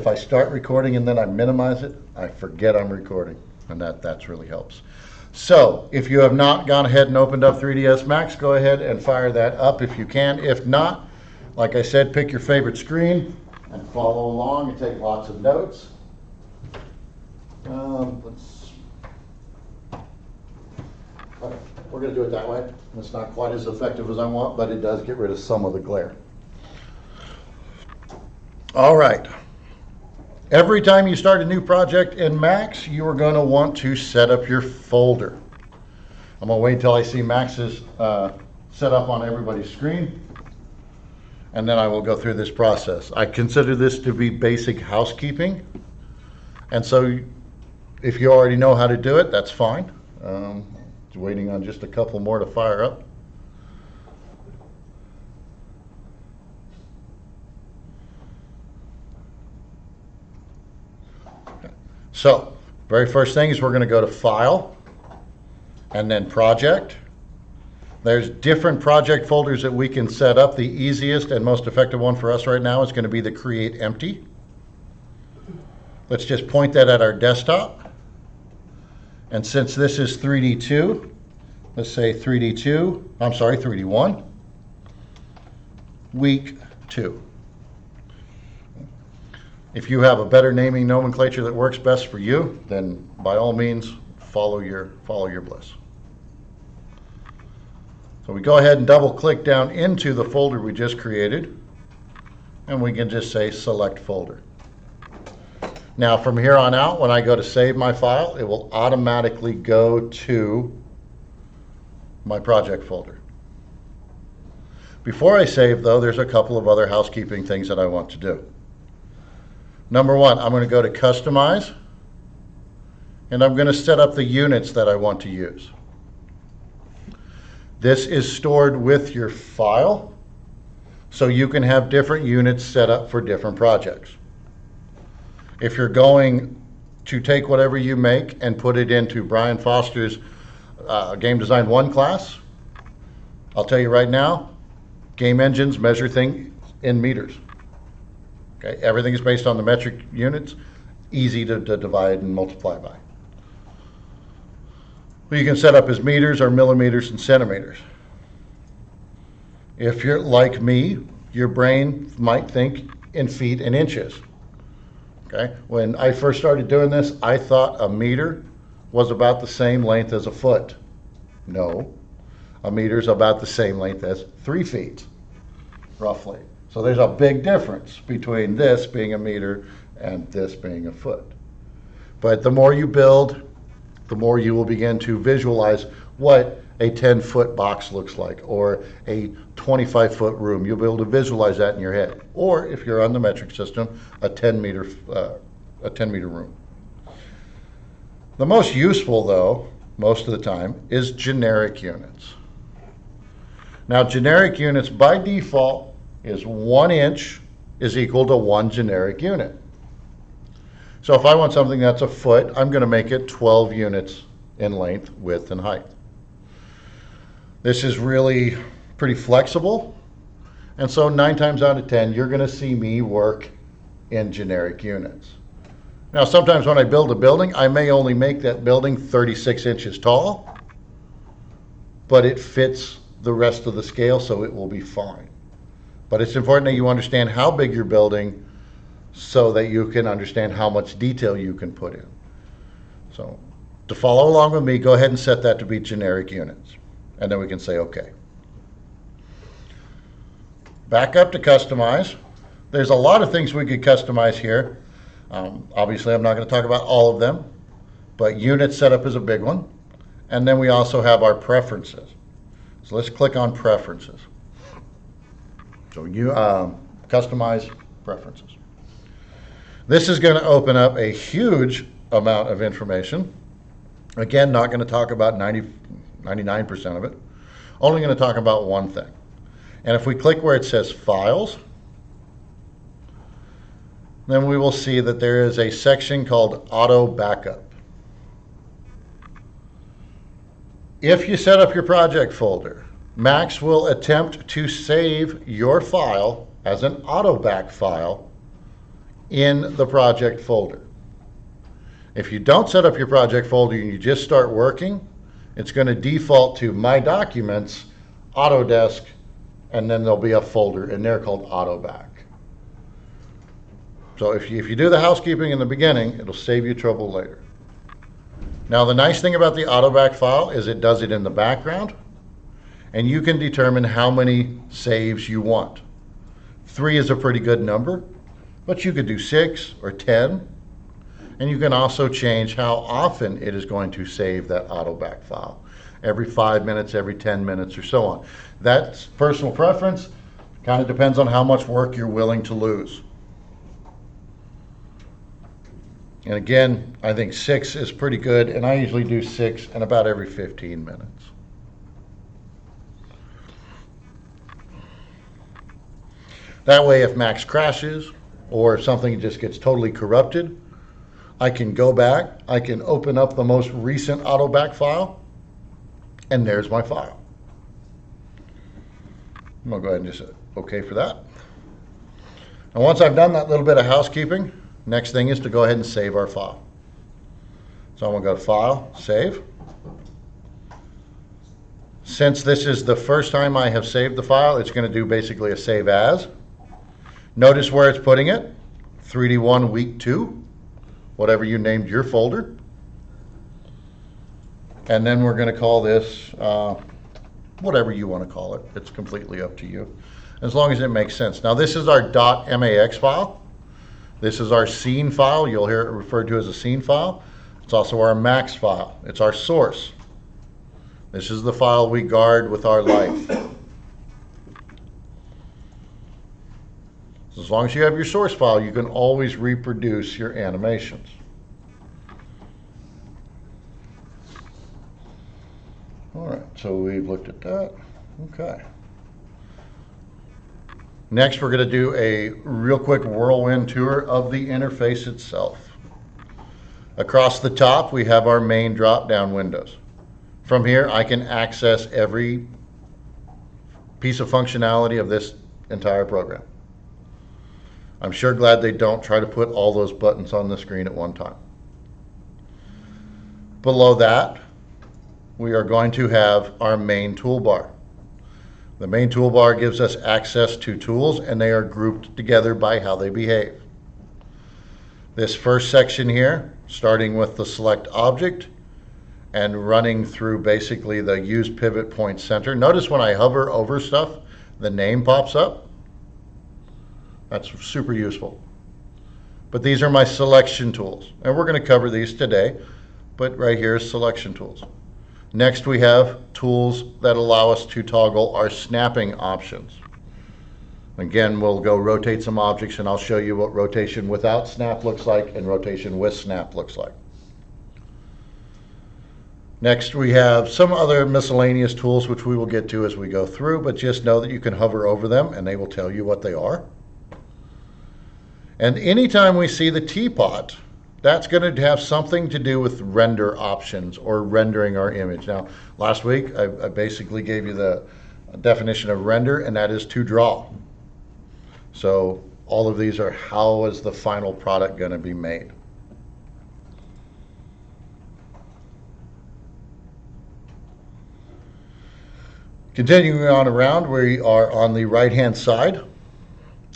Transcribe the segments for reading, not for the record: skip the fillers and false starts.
if I start recording and then I minimize it, I forget I'm recording, and that's really helps. So if you have not gone ahead and opened up 3ds Max, go ahead and fire that up if you can. If not, like I said, pick your favorite screen and follow along and take lots of notes. We're going to do it that way. It's not quite as effective as I want, but it does get rid of some of the glare. All right. Every time you start a new project in Max, you are going to want to set up your folder. I'm going to wait until I see Max's set up on everybody's screen, and then I will go through this process. I consider this to be basic housekeeping, and so if you already know how to do it, that's fine. Waiting on just a couple more to fire up. So, very first thing is we're going to go to File, and then Project. There's different project folders that we can set up. The easiest and most effective one for us right now is going to be the Create Empty. Let's just point that at our desktop. And since this is 3D2, let's say 3D1, week 2. If you have a better naming nomenclature that works best for you, then by all means, follow your bliss. So we go ahead and double click down into the folder we just created, and we can just say select folder. Now from here on out, when I go to save my file, it will automatically go to my project folder. Before I save though, there's a couple of other housekeeping things that I want to do. Number one, I'm going to go to Customize, and I'm going to set up the units that I want to use. This is stored with your file, so you can have different units set up for different projects. If you're going to take whatever you make and put it into Brian Foster's Game Design 1 class, I'll tell you right now, game engines measure things in meters. Okay, everything is based on the metric units, easy to divide and multiply by. Well, you can set up as meters or millimeters and centimeters. If you're like me, your brain might think in feet and inches. Okay, when I first started doing this, I thought a meter was about the same length as a foot. No, a meter is about the same length as 3 feet, roughly. So there's a big difference between this being a meter and this being a foot. But the more you build, the more you will begin to visualize what a 10-foot box looks like, or a 25-foot room. You'll be able to visualize that in your head. Or if you're on the metric system, a 10-meter room. The most useful, though, most of the time, is generic units. Now, generic units by default is 1 inch is equal to 1 generic unit. So if I want something that's a foot, I'm going to make it 12 units in length, width, and height. This is really pretty flexible, and so 9 times out of 10, you're going to see me work in generic units. Now, sometimes when I build a building, I may only make that building 36 inches tall, but it fits the rest of the scale, so it will be fine. But it's important that you understand how big you're building so that you can understand how much detail you can put in. So to follow along with me, go ahead and set that to be generic units, and then we can say OK. Back up to Customize. There's a lot of things we could customize here. Obviously, I'm not going to talk about all of them, but unit setup is a big one. And then we also have our preferences. So let's click on Preferences. So you customize preferences. This is going to open up a huge amount of information. Again, not going to talk about 99% of it. Only going to talk about one thing. And if we click where it says Files, then we will see that there is a section called Auto Backup. If you set up your project folder, Max will attempt to save your file as an AutoBack file in the project folder. If you don't set up your project folder and you just start working, it's going to default to My Documents, Autodesk, and then there'll be a folder in there called AutoBack. So if you do the housekeeping in the beginning, it'll save you trouble later. Now the nice thing about the AutoBack file is it does it in the background, and you can determine how many saves you want. 3 is a pretty good number, but you could do 6 or 10. And you can also change how often it is going to save that AutoBack file. Every 5 minutes, every 10 minutes, or so on. That's personal preference. Kind of depends on how much work you're willing to lose. And again, I think 6 is pretty good, and I usually do 6 in about every 15 minutes. That way, if Max crashes or if something just gets totally corrupted, I can go back, I can open up the most recent AutoBack file, and there's my file. I'm gonna go ahead and just OK for that. And once I've done that little bit of housekeeping, next thing is to go ahead and save our file. So I'm gonna go to File, Save. Since this is the first time I have saved the file, it's gonna do basically a save as. Notice where it's putting it, 3D1 Week 2. Whatever you named your folder. And then we're going to call this whatever you want to call it. It's completely up to you, as long as it makes sense. Now this is our .max file. This is our scene file. You'll hear it referred to as a scene file. It's also our max file. It's our source. This is the file we guard with our life. As long as you have your source file, you can always reproduce your animations. All right, so we've looked at that. Okay. Next, we're going to do a real quick whirlwind tour of the interface itself. Across the top, we have our main drop-down windows. From here, I can access every piece of functionality of this entire program. I'm sure glad they don't try to put all those buttons on the screen at one time. Below that, we are going to have our main toolbar. The main toolbar gives us access to tools, and they are grouped together by how they behave. This first section here, starting with the select object and running through basically the use pivot point center. Notice when I hover over stuff, the name pops up. That's super useful. But these are my selection tools, and we're going to cover these today, but right here is selection tools. Next, we have tools that allow us to toggle our snapping options. Again, we'll go rotate some objects, and I'll show you what rotation without snap looks like and rotation with snap looks like. Next, we have some other miscellaneous tools which we will get to as we go through, but just know that you can hover over them and they will tell you what they are. And anytime we see the teapot, that's going to have something to do with render options or rendering our image. Now, last week I basically gave you the definition of render, and that is to draw. So all of these are how is the final product going to be made. Continuing on around, we are on the right-hand side,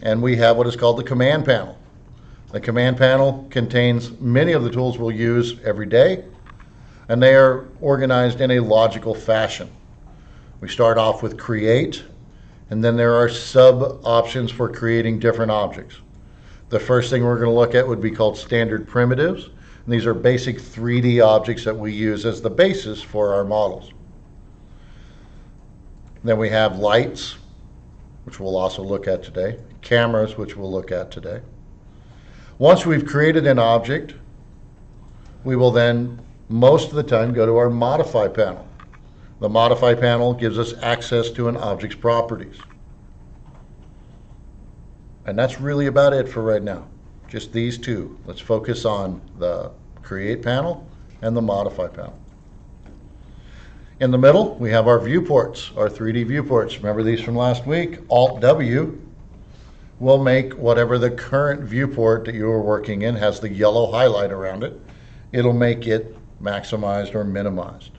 and we have what is called the command panel. The command panel contains many of the tools we'll use every day, and they are organized in a logical fashion. We start off with create, and then there are sub-options for creating different objects. The first thing we're going to look at would be called standard primitives, and these are basic 3D objects that we use as the basis for our models. Then we have lights, which we'll also look at today, cameras, which we'll look at today. Once we've created an object, we will then, most of the time, go to our Modify panel. The Modify panel gives us access to an object's properties. And that's really about it for right now. Just these two. Let's focus on the Create panel and the Modify panel. In the middle, we have our viewports, our 3D viewports. Remember these from last week? Alt-W will make whatever the current viewport that you are working in has the yellow highlight around it. It'll make it maximized or minimized.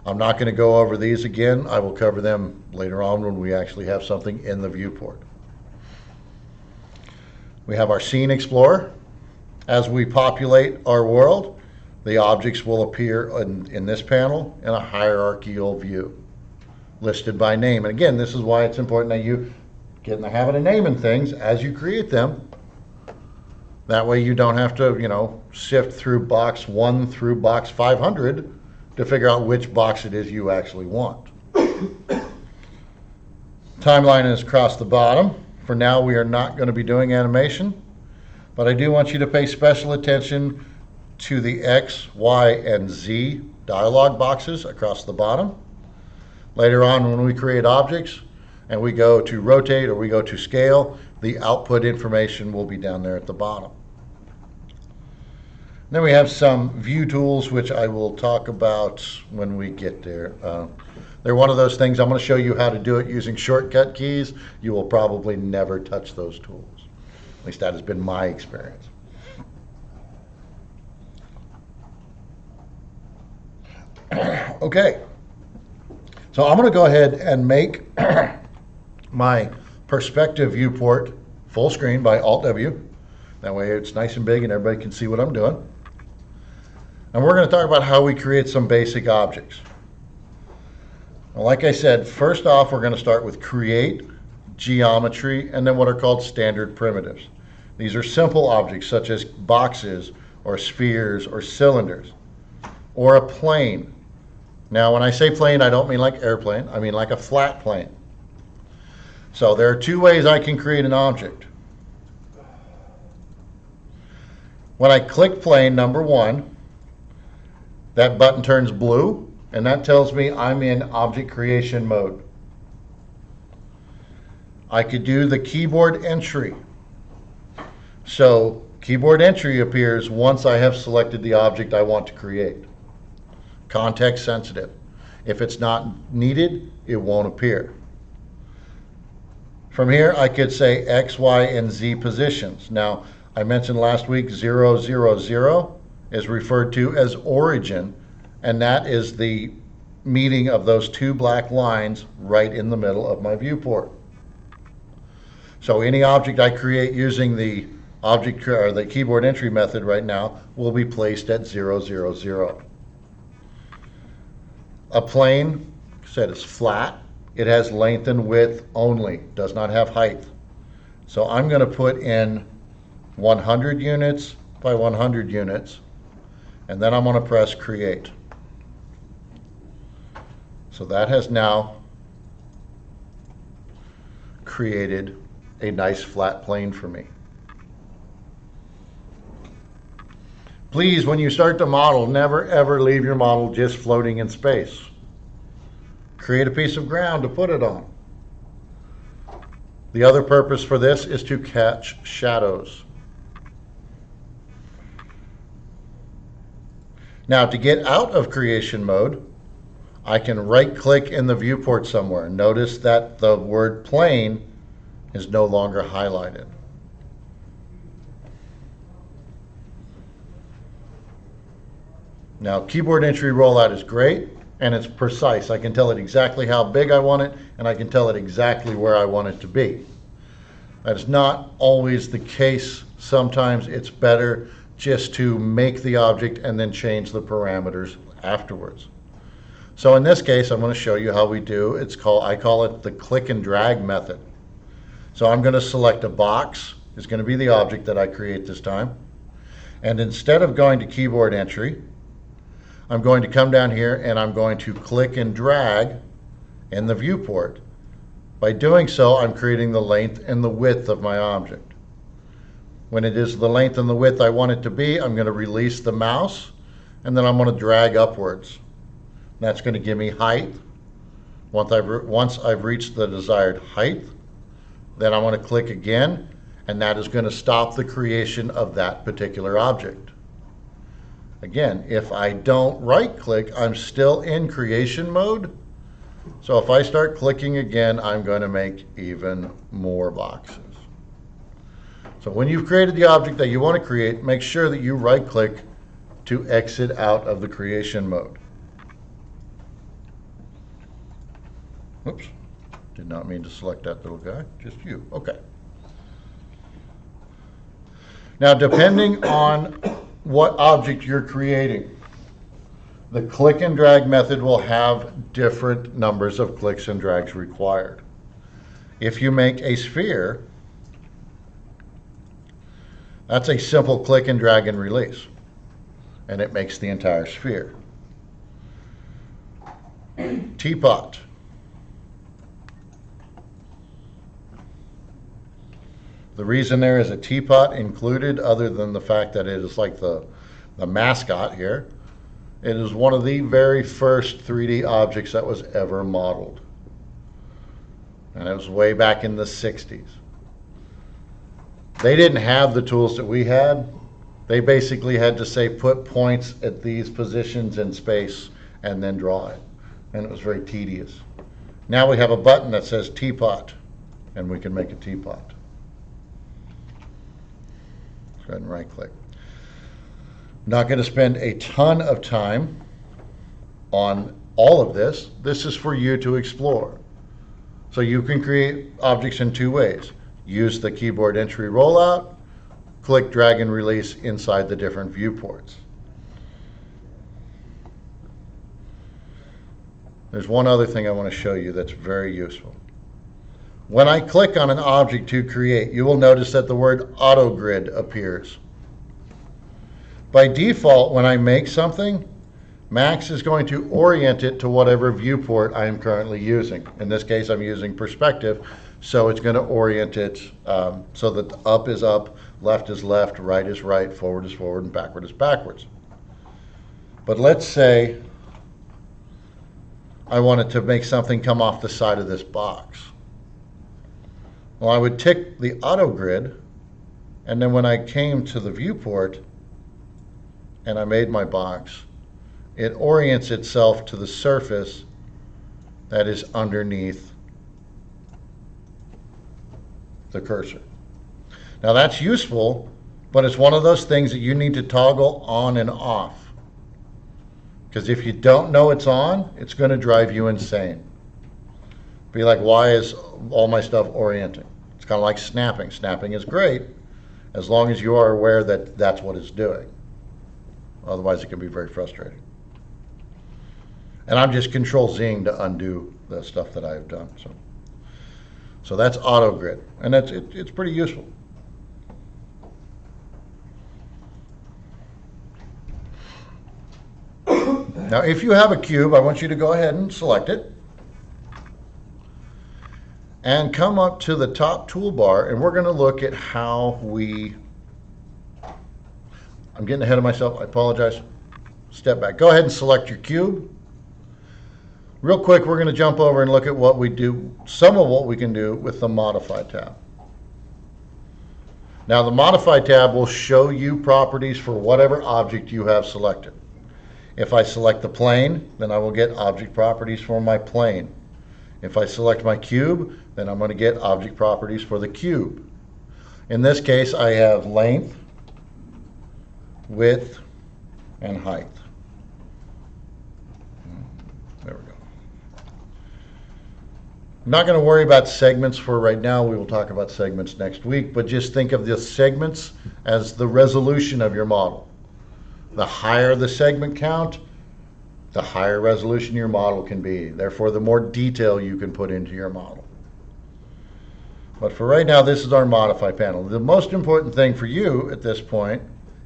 I'm not going to go over these again. I will cover them later on when we actually have something in the viewport. We have our Scene Explorer. As we populate our world, the objects will appear in this panel in a hierarchical view, listed by name. And again, this is why it's important that you get in the habit of naming things as you create them. That way you don't have to, sift through box 1 through box 500 to figure out which box it is you actually want. Timeline is across the bottom. For now, we are not going to be doing animation, but I do want you to pay special attention to the X, Y, and Z dialog boxes across the bottom. Later on, when we create objects and we go to rotate or we go to scale, the output information will be down there at the bottom. Then we have some view tools, which I will talk about when we get there. They're one of those things I'm going to show you how to do it using shortcut keys. You will probably never touch those tools. At least that has been my experience. Okay, so I'm going to go ahead and make my perspective viewport full screen by Alt-W. That way it's nice and big and everybody can see what I'm doing. And we're going to talk about how we create some basic objects. Well, like I said, first off, we're going to start with create, geometry, and then what are called standard primitives. These are simple objects such as boxes or spheres or cylinders or a plane. Now, when I say plane, I don't mean like airplane. I mean like a flat plane. So there are two ways I can create an object. When I click plane, number 1, that button turns blue, and that tells me I'm in object creation mode. I could do the keyboard entry. So keyboard entry appears once I have selected the object I want to create. Context sensitive. If it's not needed, it won't appear. From here, I could say X, Y, and Z positions. Now, I mentioned last week 0, 0, 0 is referred to as origin, and that is the meeting of those two black lines right in the middle of my viewport. So any object I create using the object or the keyboard entry method right now will be placed at 0, 0, 0. A plane, said, is flat. It has length and width only, does not have height. So I'm going to put in 100 units by 100 units, and then I'm going to press create. So that has now created a nice flat plane for me. Please, when you start to model, never ever leave your model just floating in space. Create a piece of ground to put it on. The other purpose for this is to catch shadows. Now, to get out of creation mode, I can right-click in the viewport somewhere. Notice that the word plane is no longer highlighted. Now, keyboard entry rollout is great, and it's precise. I can tell it exactly how big I want it, and I can tell it exactly where I want it to be. That is not always the case. Sometimes it's better just to make the object and then change the parameters afterwards. So in this case, I'm going to show you how we do. I call it the click and drag method. So I'm going to select a box. It's going to be the object that I create this time. And instead of going to keyboard entry, I'm going to come down here and I'm going to click and drag in the viewport. By doing so, I'm creating the length and the width of my object. When it is the length and the width I want it to be, I'm going to release the mouse, and then I'm going to drag upwards. That's going to give me height. Once I've reached the desired height, then I'm going to click again, and that is going to stop the creation of that particular object. Again, if I don't right-click, I'm still in creation mode. So if I start clicking again, I'm going to make even more boxes. So when you've created the object that you want to create, make sure that you right-click to exit out of the creation mode. Oops, did not mean to select that little guy, just you. Okay. Now, depending on what object you're creating, the click and drag method will have different numbers of clicks and drags required. If you make a sphere, that's a simple click and drag and release, and it makes the entire sphere. Teapot. The reason there is a teapot included, other than the fact that it is like the mascot here, it is one of the very first 3D objects that was ever modeled. And it was way back in the 60s. They didn't have the tools that we had. They basically had to say, put points at these positions in space and then draw it. And it was very tedious. Now we have a button that says teapot, and we can make a teapot. Let's go ahead and right click. Not going to spend a ton of time on all of this. This is for you to explore. So you can create objects in two ways. Use the keyboard entry rollout, click, drag, and release inside the different viewports. There's one other thing I want to show you that's very useful. When I click on an object to create, you will notice that the word AutoGrid appears. By default, when I make something, Max is going to orient it to whatever viewport I am currently using. In this case, I'm using perspective, so it's going to orient it so that up is up, left is left, right is right, forward is forward, and backward is backwards. But let's say I wanted to make something come off the side of this box. Well, I would tick the auto grid, and then when I came to the viewport and I made my box, it orients itself to the surface that is underneath the cursor. Now that's useful, but it's one of those things that you need to toggle on and off. Because if you don't know it's on, it's going to drive you insane. Be like, why is all my stuff orienting? It's kind of like snapping. Snapping is great as long as you are aware that that's what it's doing. Otherwise, it can be very frustrating. And I'm just Control-Zing to undo the stuff that I've done. So that's AutoGrid, and it's pretty useful. Now, if you have a cube, I want you to go ahead and select it and come up to the top toolbar, and we're going to look at how I'm getting ahead of myself. I apologize. Step back. Go ahead and select your cube. Real quick, we're going to jump over and look at what we do, some of what we can do with the Modify tab. Now, the Modify tab will show you properties for whatever object you have selected. If I select the plane, then I will get object properties for my plane. If I select my cube, then I'm going to get object properties for the cube. In this case, I have length, width, and height. There we go. I'm not going to worry about segments for right now. We will talk about segments next week, but just think of the segments as the resolution of your model. The higher the segment count, the higher resolution your model can be. Therefore, the more detail you can put into your model. But for right now, this is our Modify panel. The most important thing for you at this point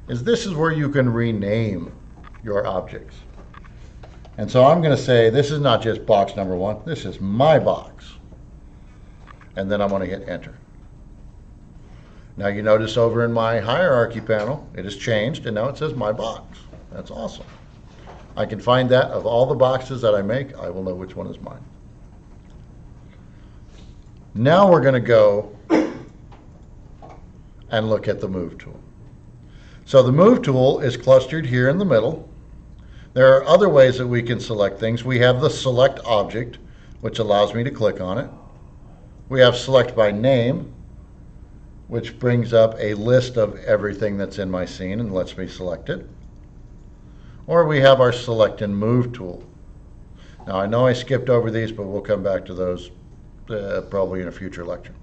is this is where you can rename your objects. And so I'm going to say this is not just box number 1, this is my box. And then I'm going to hit enter. Now you notice over in my hierarchy panel, it has changed, and now it says my box. That's awesome. I can find that of all the boxes that I make, I will know which one is mine. Now we're going to go and look at the Move tool. So the Move tool is clustered here in the middle. There are other ways that we can select things. We have the Select Object, which allows me to click on it. We have Select by Name, which brings up a list of everything that's in my scene and lets me select it. Or we have our Select and Move tool. Now I know I skipped over these, but we'll come back to those probably in a future lecture.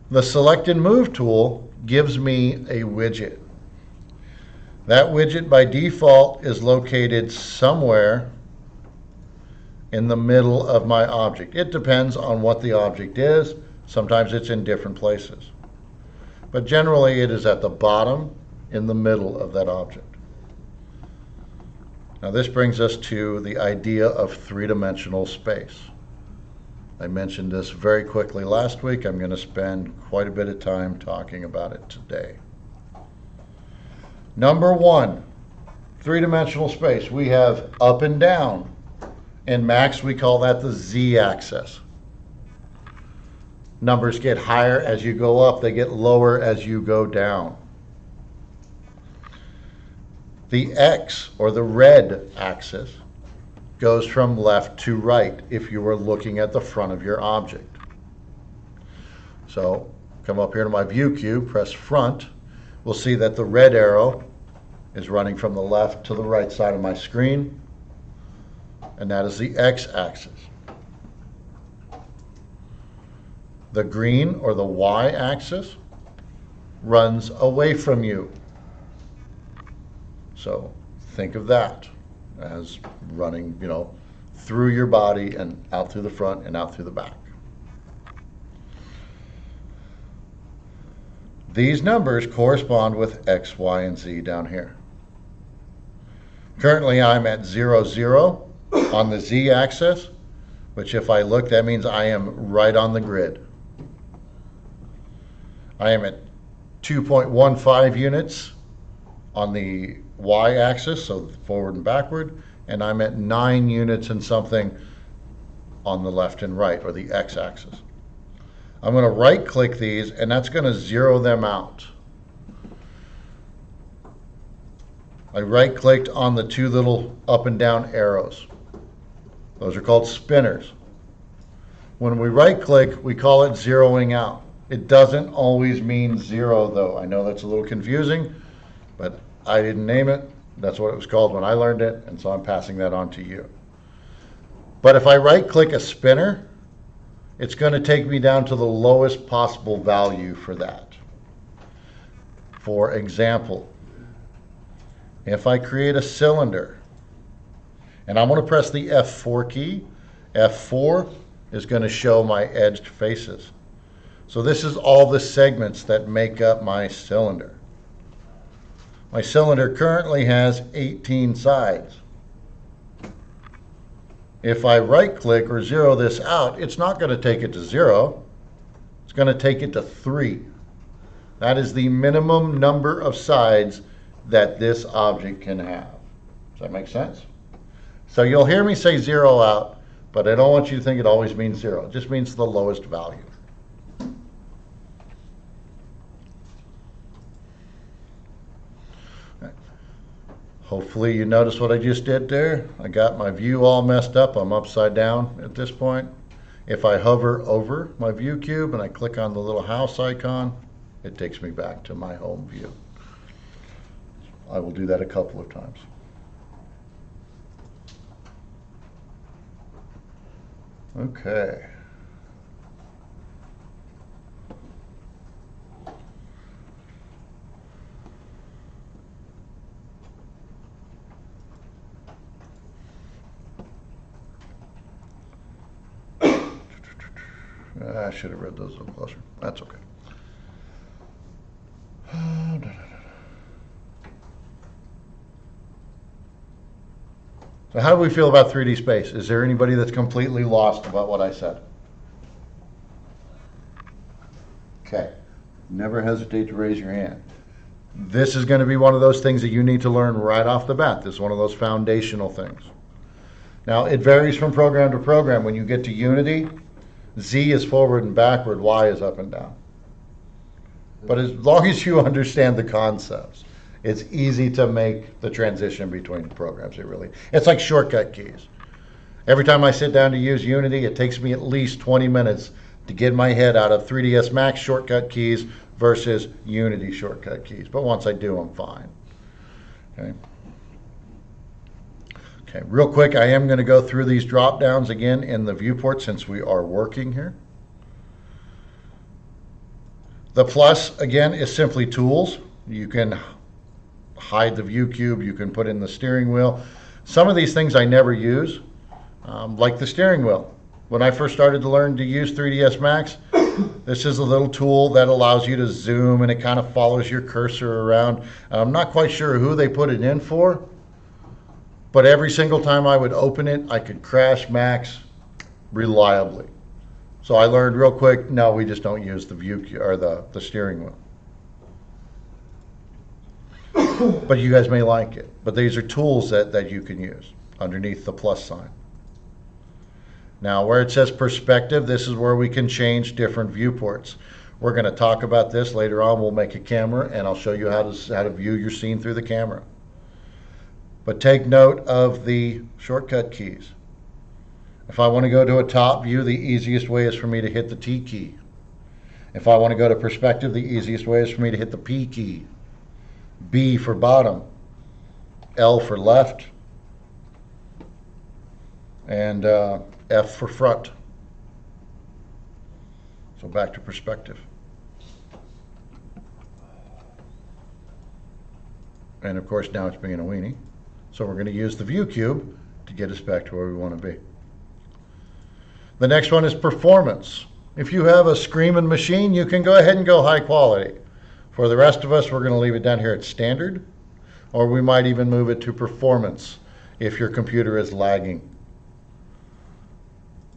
The Select and Move tool gives me a widget. That widget by default is located somewhere in the middle of my object. It depends on what the object is. Sometimes it's in different places. But generally it is at the bottom in the middle of that object. Now this brings us to the idea of three-dimensional space. I mentioned this very quickly last week. I'm going to spend quite a bit of time talking about it today. Number one, three-dimensional space. We have up and down. In Max, we call that the Z-axis. Numbers get higher as you go up. They get lower as you go down. The X, or the red axis, goes from left to right if you were looking at the front of your object. So come up here to my view cube, press front. We'll see that the red arrow is running from the left to the right side of my screen, and that is the X axis. The green, or the Y axis, runs away from you. So think of that as running, through your body and out through the front and out through the back. These numbers correspond with X, Y, and Z down here. Currently I'm at 0, 0 on the Z axis, which if I look, that means I am right on the grid. I am at 2.15 units on the Y axis, so forward and backward, and I'm at 9 units and something on the left and right, or the X axis. I'm going to right click these, and that's going to zero them out. I right clicked on the two little up and down arrows. Those are called spinners. When we right click, we call it zeroing out. It doesn't always mean zero though. I know that's a little confusing, but I didn't name it. That's what it was called when I learned it, and so I'm passing that on to you. But if I right click a spinner, it's going to take me down to the lowest possible value for that. For example, if I create a cylinder, and I'm going to press the F4 key, F4 is going to show my edged faces. So this is all the segments that make up my cylinder. My cylinder currently has 18 sides. If I right click or zero this out, it's not going to take it to 0. It's going to take it to 3. That is the minimum number of sides that this object can have. Does that make sense? So you'll hear me say 0 out, but I don't want you to think it always means 0. It just means the lowest value. Hopefully you notice what I just did there. I got my view all messed up. I'm upside down at this point. If I hover over my view cube and I click on the little house icon, it takes me back to my home view. I will do that a couple of times. Okay. I should have read those a little closer. That's okay. So how do we feel about 3D space? Is there anybody that's completely lost about what I said? Okay. Never hesitate to raise your hand. This is going to be one of those things that you need to learn right off the bat. This is one of those foundational things. Now, it varies from program to program. When you get to Unity, Z is forward and backward, Y is up and down. But as long as you understand the concepts, it's easy to make the transition between programs. It's like shortcut keys. Every time I sit down to use Unity, it takes me at least 20 minutes to get my head out of 3ds Max shortcut keys versus Unity shortcut keys. But once I do, I'm fine. Okay. Okay, real quick, I am going to go through these drop downs again in the viewport since we are working here. The plus, again, is simply tools. You can hide the view cube, you can put in the steering wheel. Some of these things I never use, like the steering wheel. When I first started to learn to use 3ds Max, this is a little tool that allows you to zoom and it kind of follows your cursor around. I'm not quite sure who they put it in for, but every single time I would open it, I could crash Max reliably. So I learned real quick, no, we just don't use the view or the steering wheel. But you guys may like it. But these are tools that you can use underneath the plus sign. Now, where it says perspective, this is where we can change different viewports. We're going to talk about this later on. We'll make a camera, and I'll show you how to view your scene through the camera. But take note of the shortcut keys. If I want to go to a top view, the easiest way is for me to hit the T key. If I want to go to perspective, the easiest way is for me to hit the P key. B for bottom, L for left, and F for front. So back to perspective. And of course now it's being a weenie. So we're going to use the view cube to get us back to where we want to be. The next one is performance. If you have a screaming machine, you can go ahead and go high quality. For the rest of us, we're going to leave it down here at standard, or we might even move it to performance if your computer is lagging.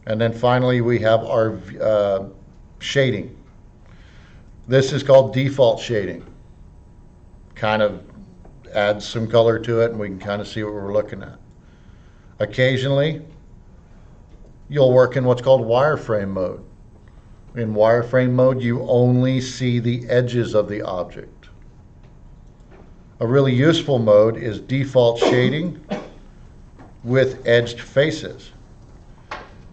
And then finally, we have our shading. This is called default shading. Kind of adds some color to it, and we can kind of see what we're looking at. Occasionally, you'll work in what's called wireframe mode. In wireframe mode, you only see the edges of the object. A really useful mode is default shading with edged faces.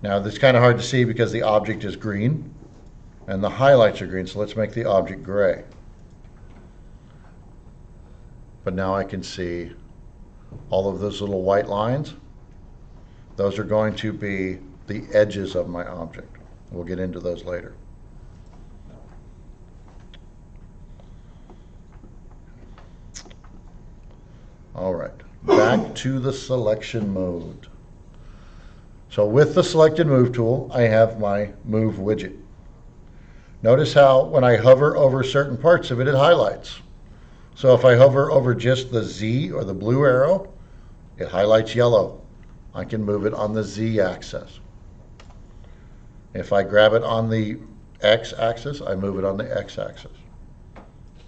Now, this is kind of hard to see because the object is green and the highlights are green, so let's make the object gray. But now I can see all of those little white lines. Those are going to be the edges of my object. We'll get into those later. All right, back to the selection mode. So with the selected move tool, I have my move widget. Notice how when I hover over certain parts of it, it highlights. So if I hover over just the Z or the blue arrow, it highlights yellow. I can move it on the Z axis. If I grab it on the X axis, I move it on the X axis.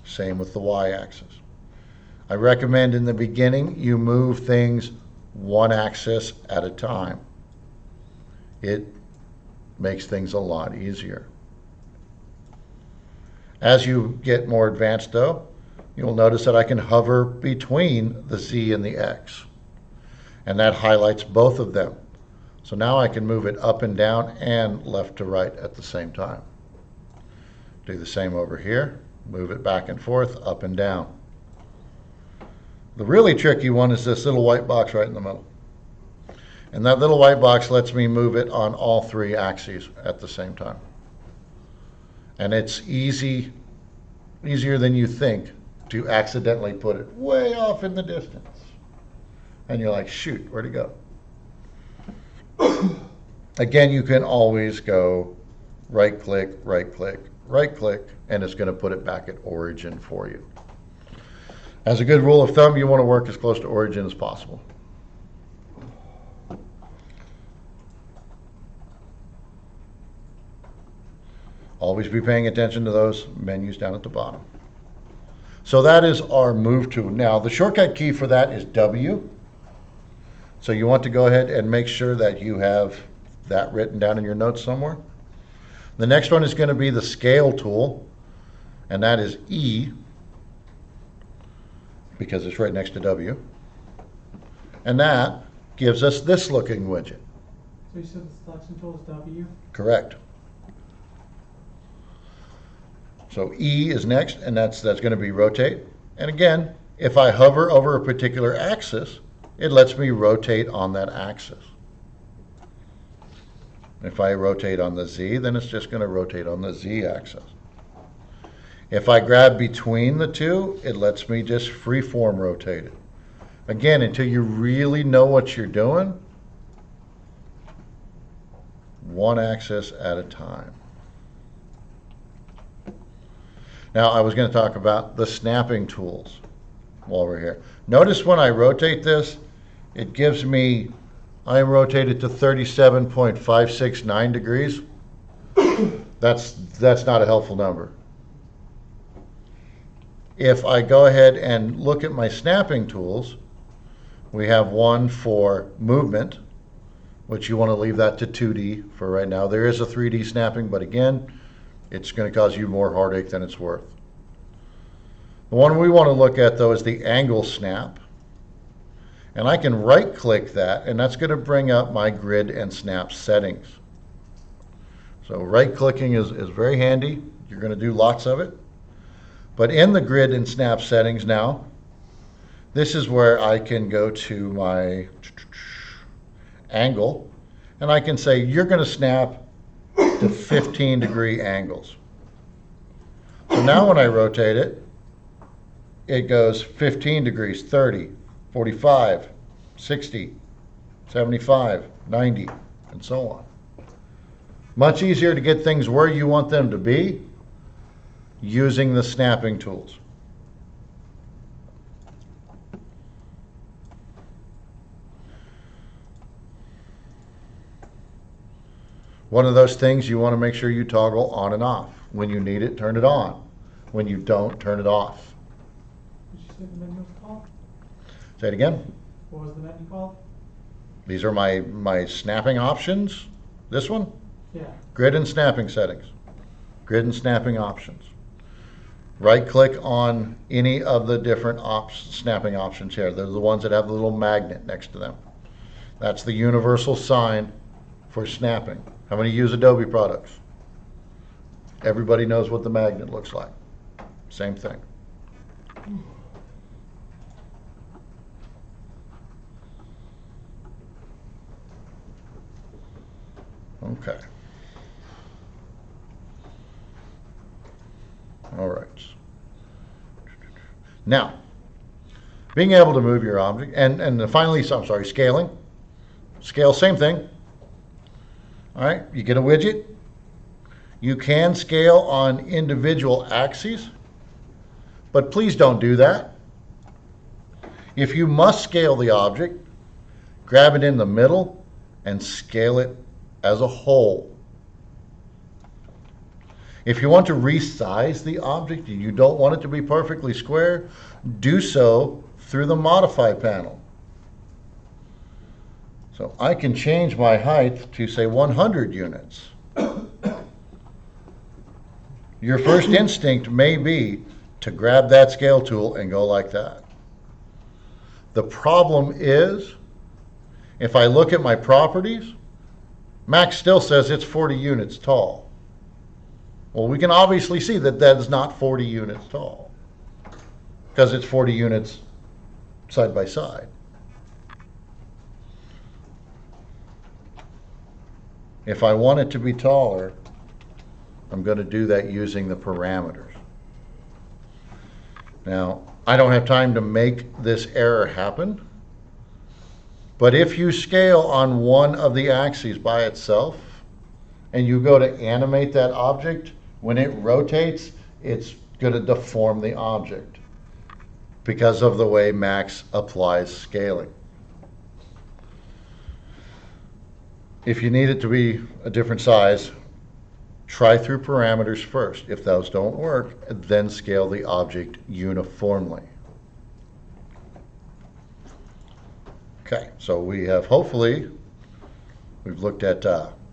Same with the Y axis. I recommend in the beginning you move things one axis at a time. It makes things a lot easier. As you get more advanced though, you'll notice that I can hover between the Z and the X. And that highlights both of them. So now I can move it up and down and left to right at the same time. Do the same over here. Move it back and forth, up and down. The really tricky one is this little white box right in the middle. And that little white box lets me move it on all three axes at the same time. And it's easier than you think to accidentally put it way off in the distance. And you're like, shoot, where'd it go? Again, you can always go right click, right click, right click, and it's going to put it back at origin for you. As a good rule of thumb, you want to work as close to origin as possible. Always be paying attention to those menus down at the bottom. So that is our move tool. Now, the shortcut key for that is W. So you want to go ahead and make sure that you have that written down in your notes somewhere. The next one is going to be the scale tool, and that is E, because it's right next to W. And that gives us this looking widget. So you said the selection tool is W? Correct. So E is next, and that's going to be rotate. And again, if I hover over a particular axis, it lets me rotate on that axis. If I rotate on the Z, then it's just going to rotate on the Z axis. If I grab between the two, it lets me just freeform rotate it. Again, until you really know what you're doing, one axis at a time. Now, I was going to talk about the snapping tools while we're here. Notice when I rotate this, it gives me, I am rotated to 37.569 degrees. That's not a helpful number. If I go ahead and look at my snapping tools, we have one for movement, which you want to leave that to 2D for right now. There is a 3D snapping, but again, it's going to cause you more heartache than it's worth. The one we want to look at, though, is the angle snap. And I can right-click that, and that's going to bring up my grid and snap settings. So right-clicking is very handy. You're going to do lots of it. But in the grid and snap settings now, this is where I can go to my angle, and I can say, you're going to snap to 15-degree angles. So now when I rotate it, it goes 15 degrees, 30, 45, 60, 75, 90, and so on. Much easier to get things where you want them to be using the snapping tools. One of those things you want to make sure you toggle on and off. When you need it, turn it on. When you don't, turn it off. Did you say the menu was called? Say it again. What was the menu called? These are my snapping options. This one? Yeah. Grid and snapping settings. Grid and snapping options. Right click on any of the different snapping options here. They're the ones that have the little magnet next to them. That's the universal sign for snapping. How many use Adobe products? Everybody knows what the magnet looks like. Same thing. Okay. All right. Now, being able to move your object, and finally, I'm sorry, scaling. Scale, same thing. All right, you get a widget. You can scale on individual axes, but please don't do that. If you must scale the object, grab it in the middle and scale it as a whole. If you want to resize the object and you don't want it to be perfectly square, do so through the Modify panel. So I can change my height to, say, 100 units. Your first instinct may be to grab that scale tool and go like that. The problem is, if I look at my properties, Max still says it's 40 units tall. Well, we can obviously see that that is not 40 units tall, because it's 40 units side by side. If I want it to be taller, I'm going to do that using the parameters. Now, I don't have time to make this error happen, but if you scale on one of the axes by itself, and you go to animate that object, when it rotates, it's going to deform the object because of the way Max applies scaling. If you need it to be a different size, try through parameters first. If those don't work, then scale the object uniformly. Okay, so we have hopefully, we've looked at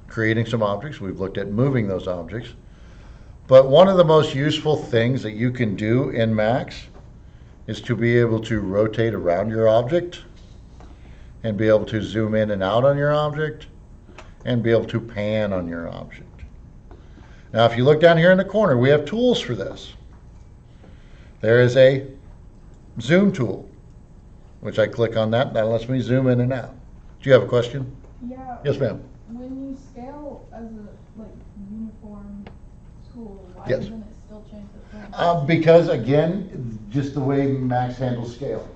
creating some objects, we've looked at moving those objects, but one of the most useful things that you can do in Max is to be able to rotate around your object and be able to zoom in and out on your object and be able to pan on your object. Now, if you look down here in the corner, we have tools for this. There is a zoom tool, which I click on that, that lets me zoom in and out. Do you have a question? Yeah. Yes, ma'am. When you scale as a uniform tool, why Yes. doesn't it still change the frame? Because again, just the way Max handles scale.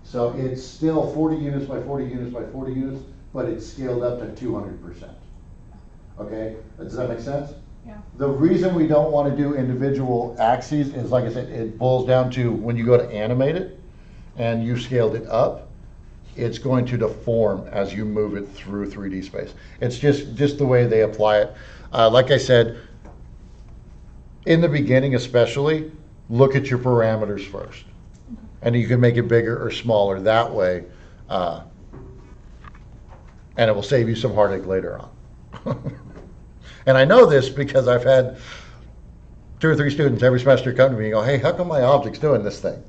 So it's still 40 units by 40 units by 40 units, but it's scaled up to 200%. Okay, does that make sense? Yeah. The reason we don't want to do individual axes is, like I said, it boils down to when you go to animate it and you scaled it up, it's going to deform as you move it through 3D space. It's just the way they apply it. Like I said, in the beginning especially, look at your parameters first. And you can make it bigger or smaller that way. And it will save you some heartache later on. And I know this because I've had 2 or 3 students every semester come to me and go, hey, how come my object's doing this thing?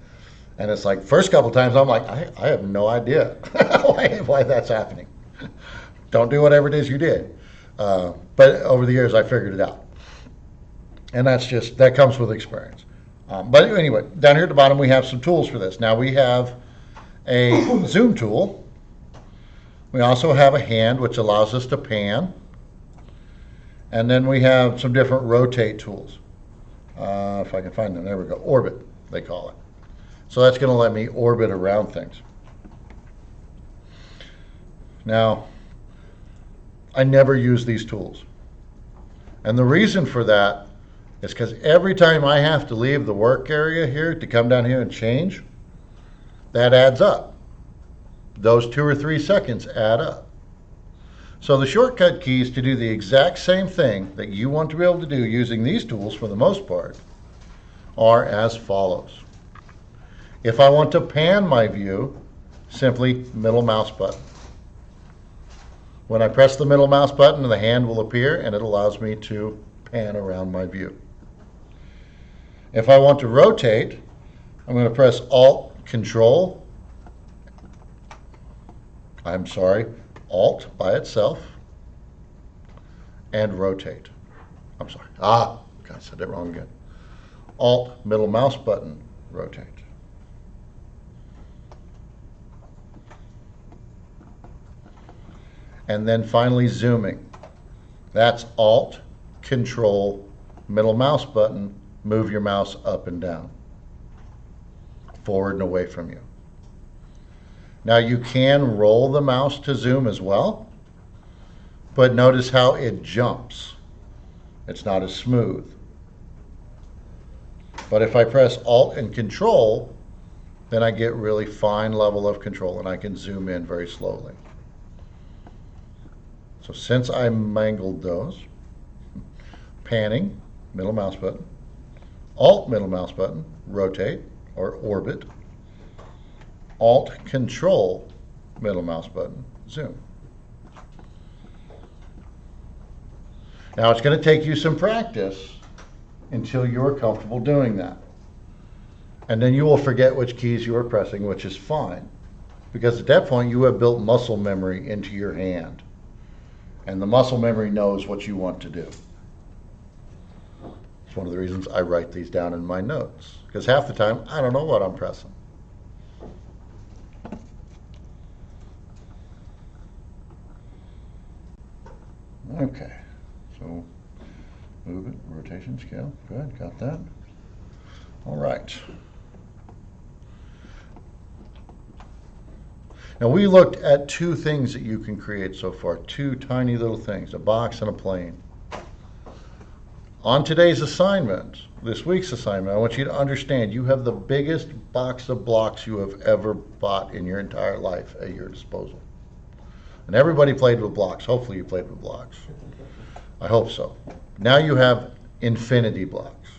And it's like, first couple times I'm like, I have no idea why that's happening. Don't do whatever it is you did. But over the years I figured it out. And that comes with experience. But anyway, down here at the bottom we have some tools for this. Now we have a zoom tool. We also have a hand which allows us to pan. And then we have some different rotate tools. If I can find them, there we go. Orbit, they call it. So that's going to let me orbit around things. Now, I never use these tools. And the reason for that is because every time I have to leave the work area here to come down here and change, that adds up. Those 2 or 3 seconds add up. So the shortcut keys to do the exact same thing that you want to be able to do using these tools for the most part are as follows. If I want to pan my view, simply middle mouse button. When I press the middle mouse button, the hand will appear and it allows me to pan around my view. If I want to rotate, I'm going to press Alt by itself, and rotate. I'm sorry. God, I said that wrong again. Alt, middle mouse button, rotate. And then finally zooming. That's Alt, Control, middle mouse button, move your mouse up and down, forward and away from you. Now you can roll the mouse to zoom as well, but notice how it jumps. It's not as smooth. But if I press Alt and Control, then I get really fine level of control and I can zoom in very slowly. So since I mangled those, panning, middle mouse button, Alt middle mouse button, rotate or orbit, Alt Control middle mouse button, zoom. Now it's going to take you some practice until you're comfortable doing that. And then you will forget which keys you are pressing, which is fine. Because at that point you have built muscle memory into your hand. And the muscle memory knows what you want to do. It's one of the reasons I write these down in my notes. Because half the time I don't know what I'm pressing. Okay, so movement, rotation, scale, good, got that. All right. Now we looked at 2 things that you can create so far, 2 tiny little things, a box and a plane. On today's assignment, this week's assignment, I want you to understand you have the biggest box of blocks you have ever bought in your entire life at your disposal. And everybody played with blocks. Hopefully you played with blocks. I hope so. Now you have infinity blocks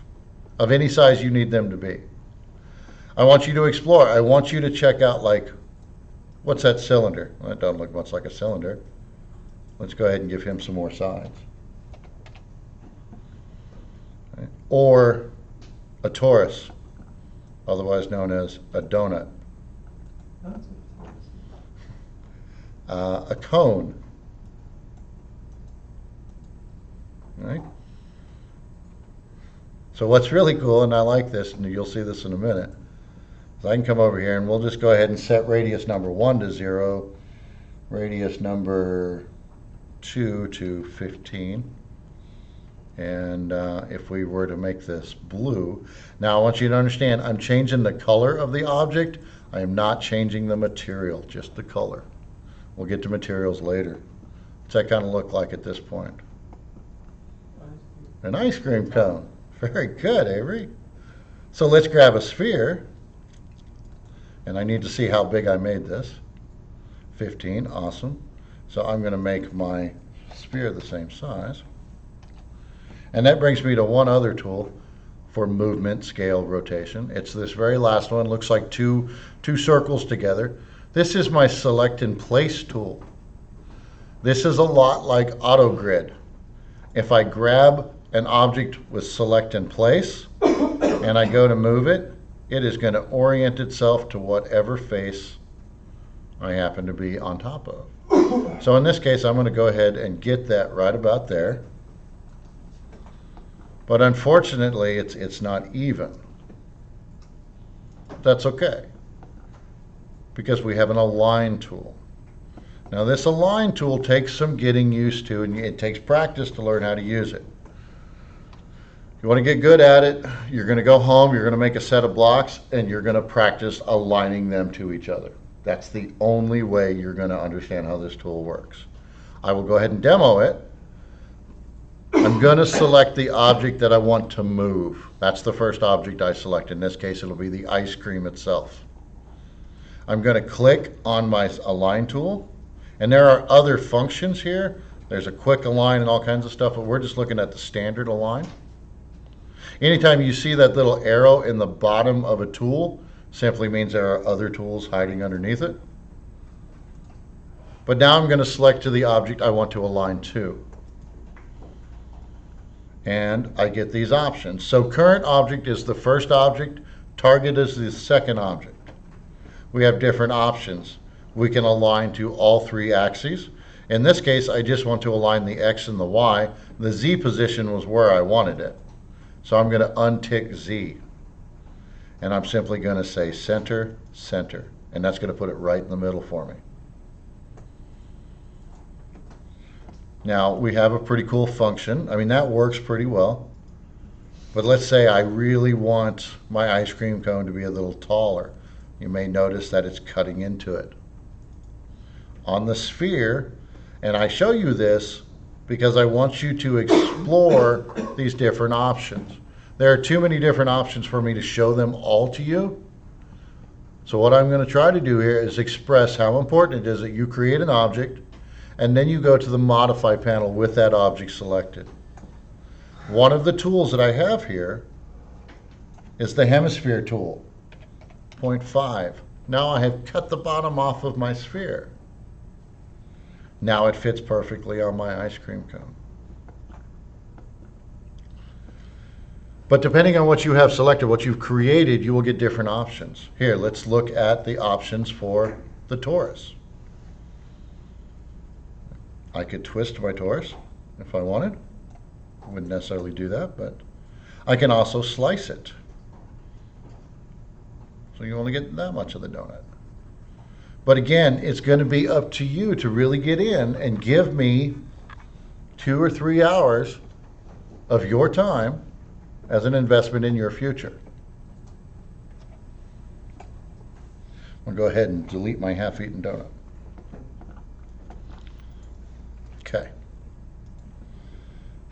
of any size you need them to be. I want you to explore. I want you to check out, like, what's that cylinder? Well, it doesn't look much like a cylinder. Let's go ahead and give him some more sides. Okay. Or a torus, otherwise known as a donut. That's what A cone, right? So what's really cool, and I like this, and you'll see this in a minute, is I can come over here and we'll just go ahead and set radius number 1 to 0, radius number 2 to 15. And if we were to make this blue, now I want you to understand, I'm changing the color of the object. I am not changing the material, just the color. We'll get to materials later. What's that kind of look like at this point? An ice cream cone. Very good, Avery. So let's grab a sphere. And I need to see how big I made this. 15, awesome. So I'm going to make my sphere the same size. And that brings me to one other tool for movement, scale, rotation. It's this very last one. Looks like two circles together. This is my select and place tool. This is a lot like AutoGrid. If I grab an object with select and place and I go to move it, it is going to orient itself to whatever face I happen to be on top of. So in this case, I'm going to go ahead and get that right about there. But unfortunately, it's not even. That's okay, because we have an align tool. Now this align tool takes some getting used to, and it takes practice to learn how to use it. You want to get good at it, you're going to go home, you're going to make a set of blocks, and you're going to practice aligning them to each other. That's the only way you're going to understand how this tool works. I will go ahead and demo it. I'm going to select the object that I want to move. That's the first object I select. In this case, it'll be the ice cream itself. I'm going to click on my align tool, and there are other functions here. There's a quick align and all kinds of stuff, but we're just looking at the standard align. Anytime you see that little arrow in the bottom of a tool, simply means there are other tools hiding underneath it. But now I'm going to select to the object I want to align to. And I get these options. So current object is the first object, target is the second object. We have different options. We can align to all three axes. In this case, I just want to align the X and the Y. The Z position was where I wanted it. So I'm going to untick Z. And I'm simply going to say center, center. And that's going to put it right in the middle for me. Now, we have a pretty cool function. I mean, that works pretty well. But let's say I really want my ice cream cone to be a little taller. You may notice that it's cutting into it. On the sphere, and I show you this because I want you to explore these different options. There are too many different options for me to show them all to you. So what I'm going to try to do here is express how important it is that you create an object and then you go to the modify panel with that object selected. One of the tools that I have here is the hemisphere tool, 0.5. Now I have cut the bottom off of my sphere. Now it fits perfectly on my ice cream cone. But depending on what you have selected, what you've created, you will get different options. Here, let's look at the options for the torus. I could twist my torus if I wanted. I wouldn't necessarily do that, but I can also slice it. So you only get that much of the donut. But again, it's going to be up to you to really get in and give me 2 or 3 hours of your time as an investment in your future. I'm going to go ahead and delete my half-eaten donut. Okay.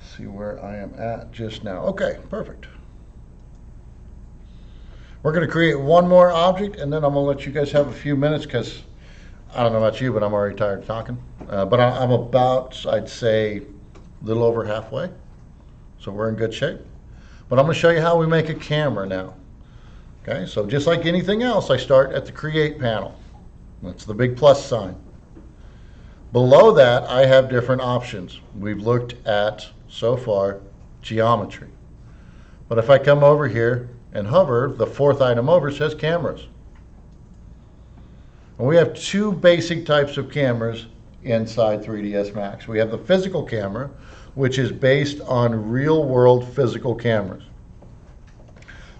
See where I am at just now. Okay, perfect. We're going to create one more object, and then I'm going to let you guys have a few minutes because I don't know about you, but I'm already tired of talking. But I'm about, I'd say, a little over halfway. So we're in good shape. But I'm going to show you how we make a camera now. Okay, so just like anything else, I start at the Create panel. That's the big plus sign. Below that, I have different options. We've looked at, so far, geometry. But if I come over here and hover, the fourth item over says cameras. And we have 2 basic types of cameras inside 3ds Max. We have the physical camera, which is based on real-world physical cameras.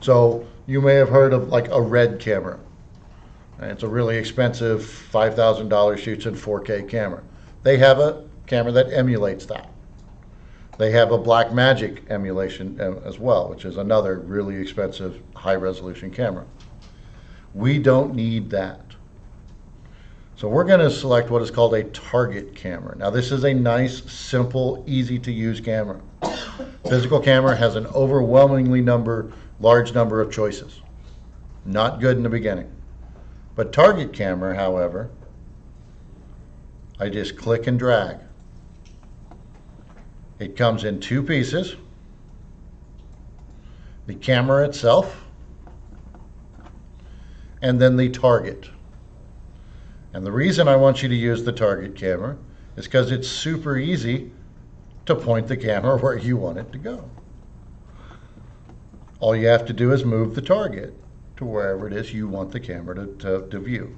So you may have heard of like a RED camera. It's a really expensive $5,000 shoots in 4K camera. They have a camera that emulates that. They have a Blackmagic emulation as well, which is another really expensive high resolution camera. We don't need that. So we're going to select what is called a target camera. Now this is a nice, simple, easy to use camera. Physical camera has an overwhelmingly large number of choices. Not good in the beginning. But target camera, however, I just click and drag. It comes in two pieces. The camera itself, and then the target. And the reason I want you to use the target camera is because it's super easy to point the camera where you want it to go. All you have to do is move the target to wherever it is you want the camera to view.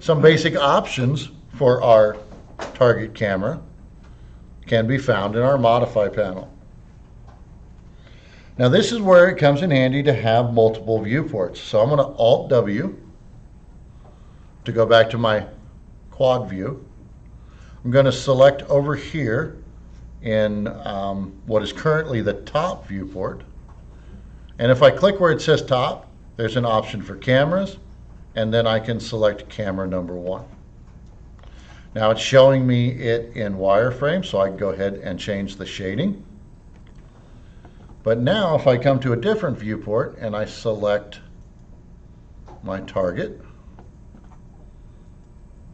Some basic options for our target camera can be found in our Modify panel. Now this is where it comes in handy to have multiple viewports. So I'm going to Alt-W to go back to my quad view. I'm going to select over here in what is currently the top viewport. And if I click where it says top, there's an option for cameras, and then I can select camera number 1. Now it's showing me it in wireframe, so I can go ahead and change the shading. But now if I come to a different viewport and I select my target,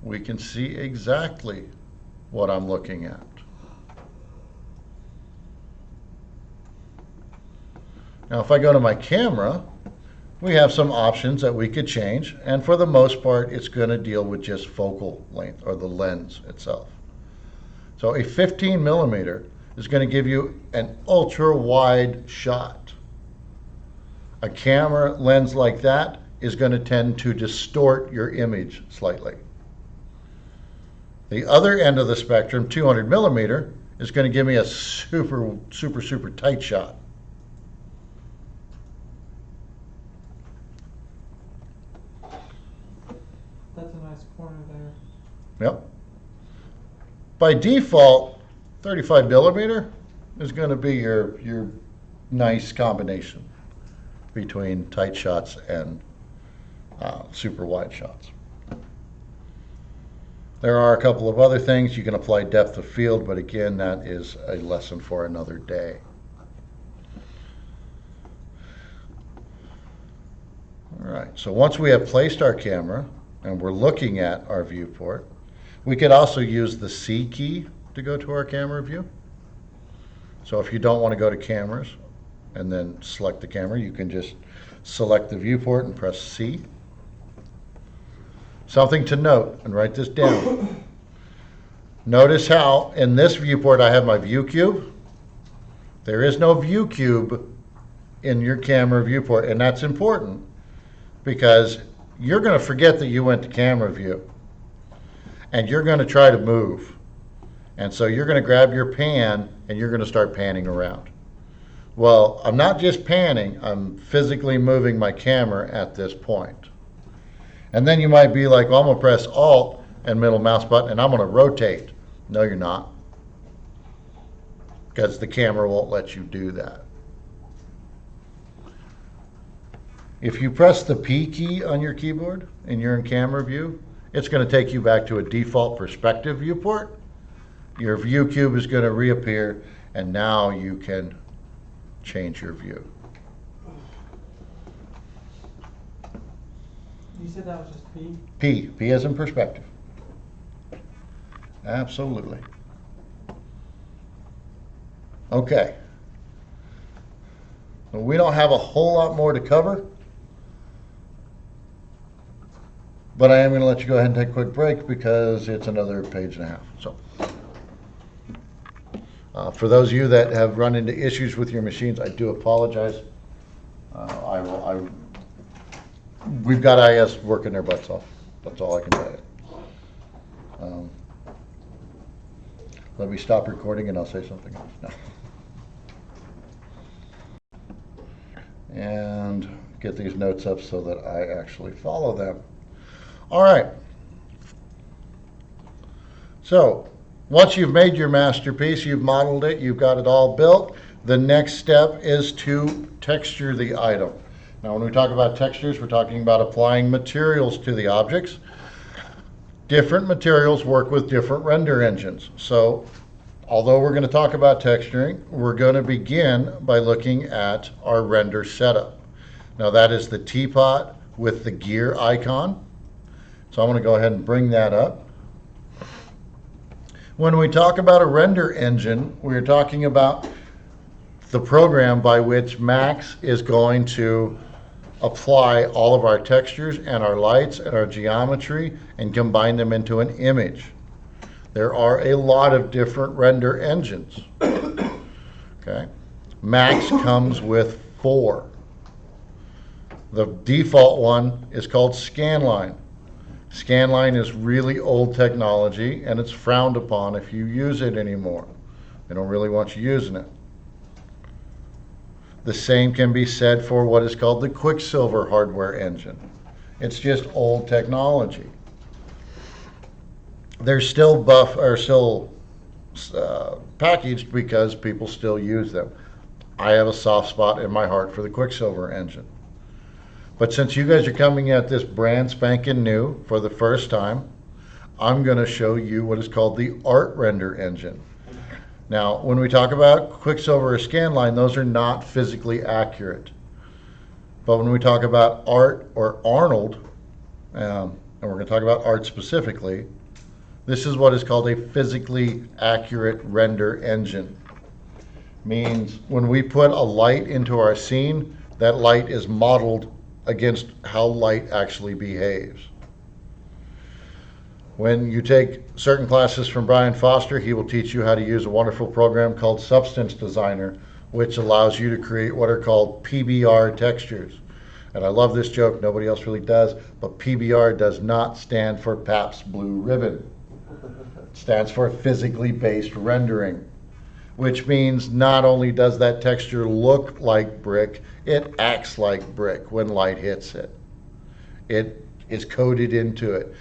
we can see exactly what I'm looking at. Now if I go to my camera, we have some options that we could change, and for the most part it's going to deal with just focal length or the lens itself. So a 15 millimeter is going to give you an ultra wide shot. A camera lens like that is going to tend to distort your image slightly. The other end of the spectrum, 200 millimeter, is going to give me a super tight shot. That's a nice corner there. Yep. By default, 35 millimeter is going to be your nice combination between tight shots and super wide shots. There are a couple of other things. You can apply depth of field, but again, that is a lesson for another day. All right, so once we have placed our camera and we're looking at our viewport, we could also use the C key to go to our camera view. So if you don't want to go to cameras and then select the camera, you can just select the viewport and press C. Something to note, and write this down. Notice how in this viewport I have my view cube. There is no view cube in your camera viewport, and that's important because you're going to forget that you went to camera view and you're going to try to move. And so you're going to grab your pan and you're going to start panning around. Well, I'm not just panning, I'm physically moving my camera at this point. And then you might be like, well, I'm going to press Alt and middle mouse button and I'm going to rotate. No, you're not. Because the camera won't let you do that. If you press the P key on your keyboard and you're in camera view, it's going to take you back to a default perspective viewport. Your view cube is going to reappear and now you can change your view. You said that was just P? P as in perspective. Absolutely. Okay. Well, we don't have a whole lot more to cover, but I am going to let you go ahead and take a quick break because it's another page and a half. So, for those of you that have run into issues with your machines, I do apologize. We've got IS working their butts off. That's all I can tell you. Let me stop recording and I'll say something else. No. and get these notes up so that I actually follow them. All right. So once you've made your masterpiece, you've modeled it, you've got it all built, the next step is to texture the item. Now when we talk about textures, we're talking about applying materials to the objects. Different materials work with different render engines. So although we're going to talk about texturing, we're going to begin by looking at our render setup. Now that is the teapot with the gear icon. So I'm going to go ahead and bring that up. When we talk about a render engine, we're talking about the program by which Max is going to apply all of our textures and our lights and our geometry and combine them into an image. There are a lot of different render engines. Okay, Max comes with 4. The default one is called Scanline. Scanline is really old technology and it's frowned upon if you use it anymore. They don't really want you using it. The same can be said for what is called the Quicksilver hardware engine. It's just old technology. They're still packaged because people still use them. I have a soft spot in my heart for the Quicksilver engine. But since you guys are coming at this brand spanking new for the first time, I'm going to show you what is called the Art Render engine. Now, when we talk about Quicksilver or Scanline, those are not physically accurate. But when we talk about Art or Arnold, and we're going to talk about Art specifically, this is what is called a physically accurate render engine. Means when we put a light into our scene, that light is modeled against how light actually behaves. When you take certain classes from Brian Foster, he will teach you how to use a wonderful program called Substance Designer, which allows you to create what are called PBR textures. And I love this joke, nobody else really does, but PBR does not stand for Pabst Blue Ribbon. It stands for physically based rendering, which means not only does that texture look like brick, it acts like brick when light hits it. It is coded into it.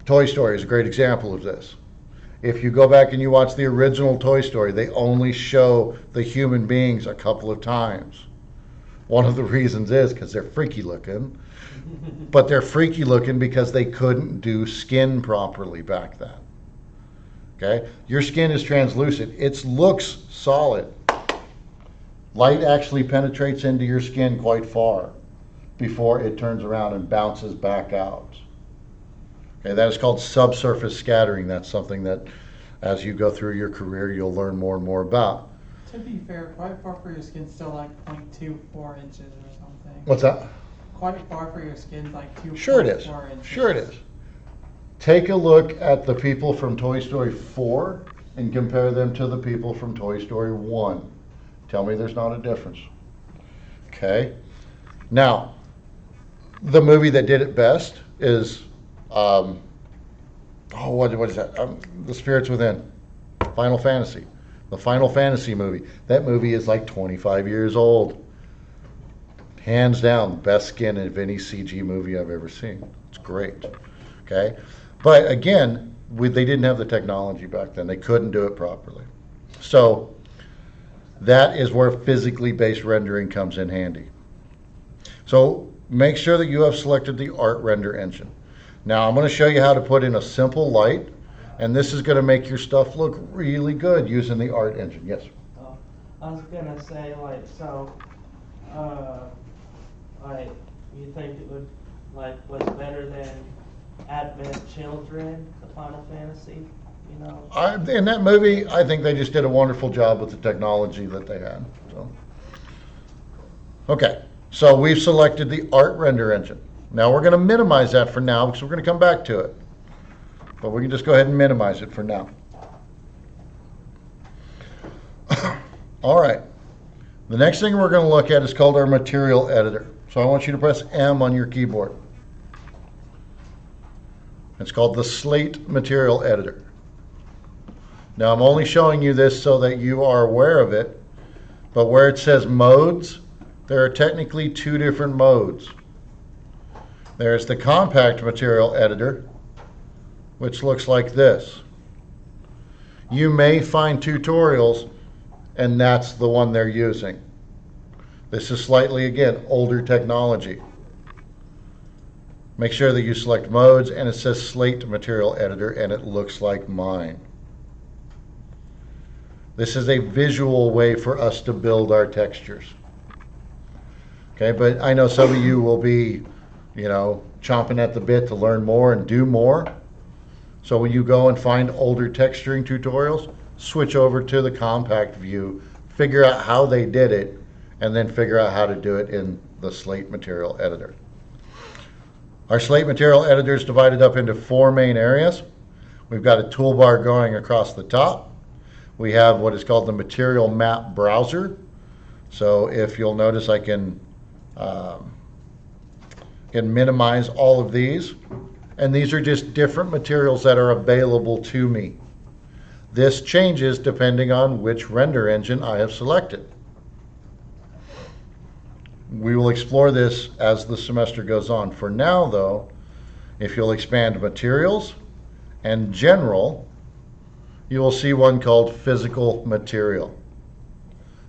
Toy Story is a great example of this. If you go back and you watch the original Toy Story, they only show the human beings a couple of times. One of the reasons is because they're freaky looking, but they're freaky looking because they couldn't do skin properly back then. Okay? Your skin is translucent. It looks solid. Light actually penetrates into your skin quite far before it turns around and bounces back out. Okay, that is called subsurface scattering. That's something that as you go through your career, you'll learn more and more about. To be fair, quite far for your skin, still like 0.24 inches or something. What's that? Quite far for your skin, like 2.4 Sure it is. inches. Sure it is. Take a look at the people from Toy Story 4 and compare them to the people from Toy Story 1. Tell me there's not a difference. Okay? Now, the movie that did it best is, what is that? The Spirits Within. Final Fantasy. The Final Fantasy movie. That movie is like 25 years old. Hands down, best skin of any CG movie I've ever seen. It's great. Okay? But again, they didn't have the technology back then. They couldn't do it properly. So that is where physically based rendering comes in handy. So make sure that you have selected the Art Render engine. Now I'm going to show you how to put in a simple light, and this is going to make your stuff look really good using the Art engine. Yes? I was going to say, like, so, like, you think it would, like, was better than Advent Children, the Final Fantasy, you know? In that movie, I think they just did a wonderful job with the technology that they had. So, okay, so we've selected the Art Render engine. Now we're going to minimize that for now because we're going to come back to it. But we can just go ahead and minimize it for now. All right. The next thing we're going to look at is called our Material Editor. So I want you to press M on your keyboard. It's called the Slate Material Editor. Now I'm only showing you this so that you are aware of it, But where it says modes, there are technically two different modes. There's the compact material editor, which looks like this. You may find tutorials, and that's the one they're using. This is slightly, again, older technology. Make sure that you select modes, and it says Slate Material Editor, and it looks like mine. This is a visual way for us to build our textures. Okay, but I know some of you will be, chomping at the bit to learn more and do more. So when you go and find older texturing tutorials, switch over to the compact view, figure out how they did it, and then figure out how to do it in the Slate Material Editor. Our Slate Material Editor is divided up into 4 main areas. We've got a toolbar going across the top. We have what is called the Material Map Browser. So if you'll notice, I can minimize all of these. And these are just different materials that are available to me. This changes depending on which render engine I have selected. We will explore this as the semester goes on. For now, though, if you'll expand Materials and General, you will see one called Physical Material.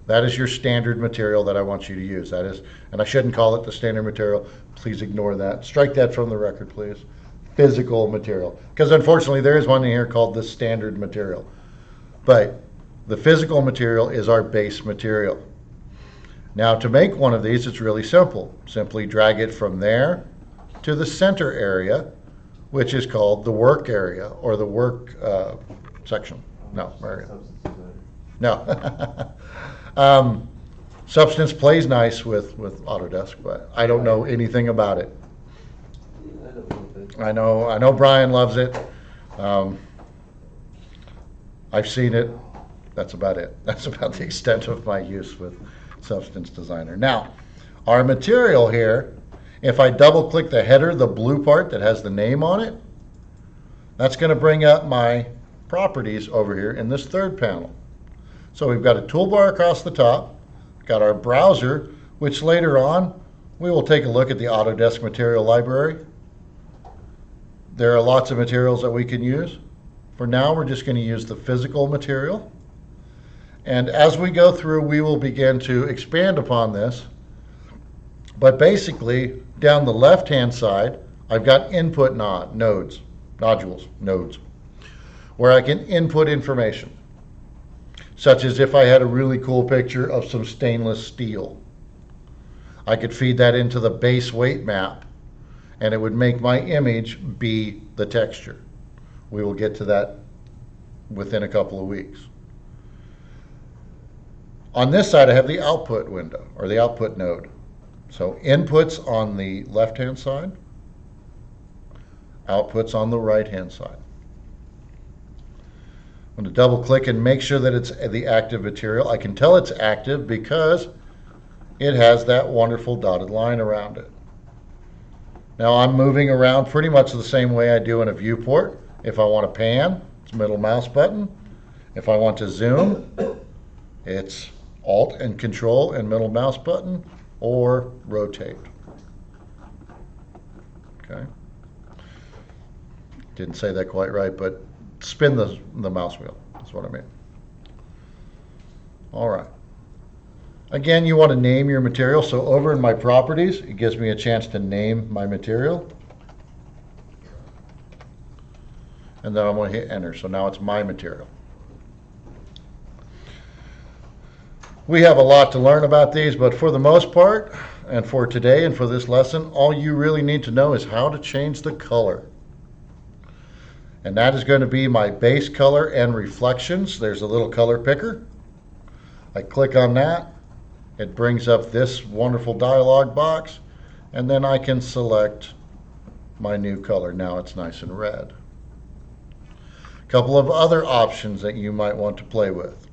That is your standard material that I want you to use. That is, and I shouldn't call it the standard material. Please ignore that. Strike that from the record, please. Physical material. Because unfortunately, there is one in here called the standard material. But the physical material is our base material. Now, to make one of these, it's really simple. Simply drag it from there to the center area, which is called the work area, or the work section. No, area. No. Substance plays nice with Autodesk, but I don't know anything about it. I know Brian loves it. I've seen it. That's about it. That's about the extent of my use with Substance Designer. Now, our material here, if I double click the header, the blue part that has the name on it, that's going to bring up my properties over here in this third panel. So we've got a toolbar across the top, got our browser, which later on we will take a look at the Autodesk Material Library. There are lots of materials that we can use. For now, we're just going to use the physical material. And as we go through, we will begin to expand upon this. But basically, down the left-hand side, I've got input nodes, where I can input information, such as if I had a really cool picture of some stainless steel. I could feed that into the base weight map, and it would make my image be the texture. We will get to that within a couple of weeks. On this side, I have the output window, or the output node. So inputs on the left-hand side, outputs on the right-hand side. I'm going to double click and make sure that it's the active material. I can tell it's active because it has that wonderful dotted line around it. Now I'm moving around pretty much the same way I do in a viewport. If I want to pan, it's middle mouse button. If I want to zoom, it's Alt and Control and middle mouse button, or rotate. Okay. Didn't say that quite right, but spin the mouse wheel. That's what I mean. All right. Again, you want to name your material. So over in my properties, it gives me a chance to name my material. And then I'm going to hit enter. So now it's my material. We have a lot to learn about these, but for the most part, and for today and for this lesson, all you really need to know is how to change the color. And that is going to be my base color and reflections. There's a little color picker. I click on that. It brings up this wonderful dialog box, and then I can select my new color. Now it's nice and red. A couple of other options that you might want to play with.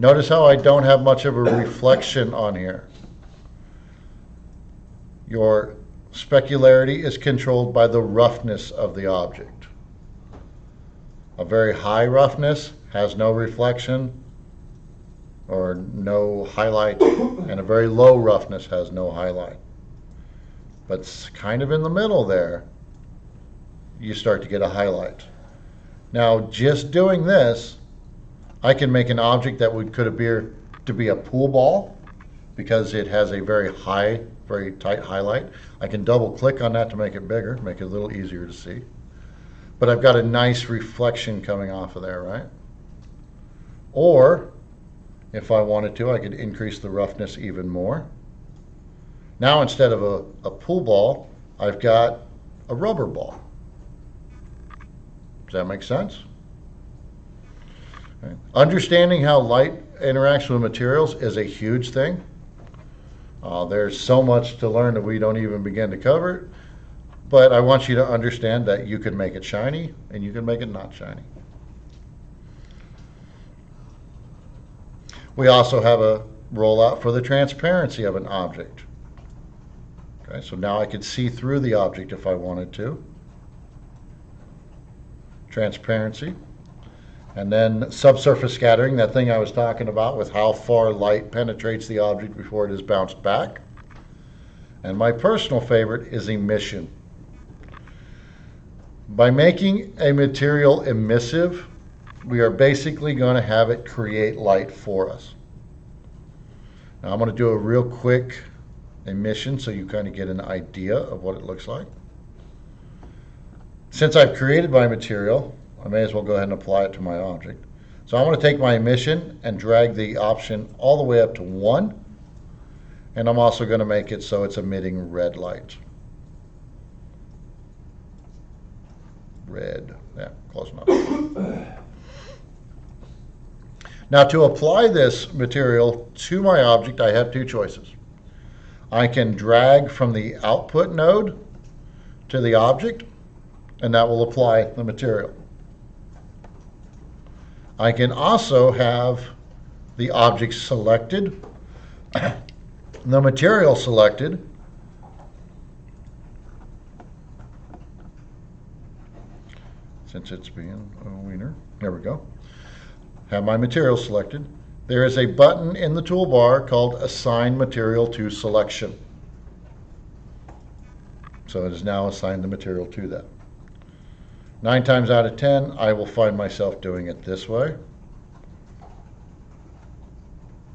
Notice how I don't have much of a reflection on here. Your specularity is controlled by the roughness of the object. A very high roughness has no reflection. or no highlight, and a very low roughness has no highlight. But kind of in the middle there, you start to get a highlight. Now, just doing this, I can make an object that could appear to be a pool ball because it has a very high, very tight highlight. I can double click on that to make it bigger, make it a little easier to see. But I've got a nice reflection coming off of there, right? Or, if I wanted to, I could increase the roughness even more. Now, instead of a pool ball, I've got a rubber ball. Does that make sense? Okay. Understanding how light interacts with materials is a huge thing. There's so much to learn that we don't even begin to cover it. But I want you to understand that you can make it shiny and you can make it not shiny. We also have a rollout for the transparency of an object. Okay, so now I could see through the object if I wanted to. Transparency. And then subsurface scattering, that thing I was talking about with how far light penetrates the object before it is bounced back. And my personal favorite is emission. By making a material emissive, we are basically going to have it create light for us. Now I'm going to do a real quick emission so you kind of get an idea of what it looks like. Since I've created my material, I may as well go ahead and apply it to my object. So I'm going to take my emission and drag the option all the way up to 1. And I'm also going to make it so it's emitting red light. Red. Yeah, close enough. Now, to apply this material to my object, I have two choices. I can drag from the output node to the object, and that will apply the material. I can also have the object selected, the material selected, since it's being a wiener. There we go. Have my material selected. There is a button in the toolbar called Assign Material to Selection. So it is now assigned the material to that. 9 times out of 10, I will find myself doing it this way.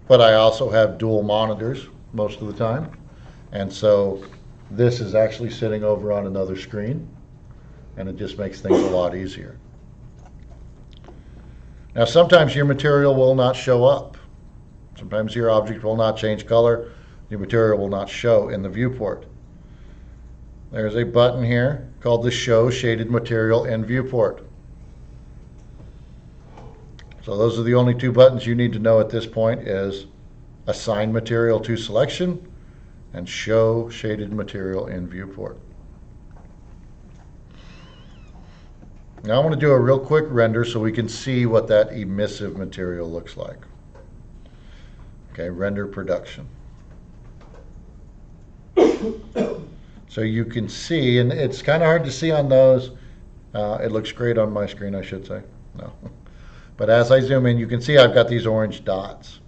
But I also have dual monitors most of the time. And so this is actually sitting over on another screen. And it just makes things a lot easier. Now, sometimes your material will not show up. Sometimes your object will not change color. Your material will not show in the viewport. There's a button here called the Show Shaded Material in Viewport. So those are the only two buttons you need to know at this point is Assign Material to Selection and Show Shaded Material in Viewport. Now I'm going to do a real quick render so we can see what that emissive material looks like. Okay, render production. So you can see, and it's kind of hard to see on those. It looks great on my screen, I should say. No. But as I zoom in, you can see I've got these orange dots.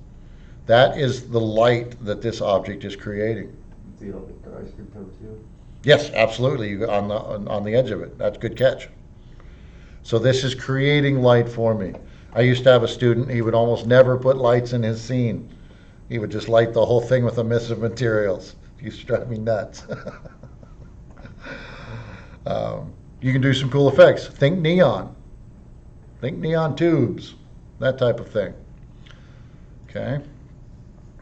That is the light that this object is creating. See it on the ice cream cone too? Yes, absolutely, on the edge of it. That's a good catch. So this is creating light for me. I used to have a student, he would almost never put lights in his scene. He would just light the whole thing with emissive materials. It used to drive me nuts. You can do some cool effects. Think neon. Think neon tubes. That type of thing. Okay.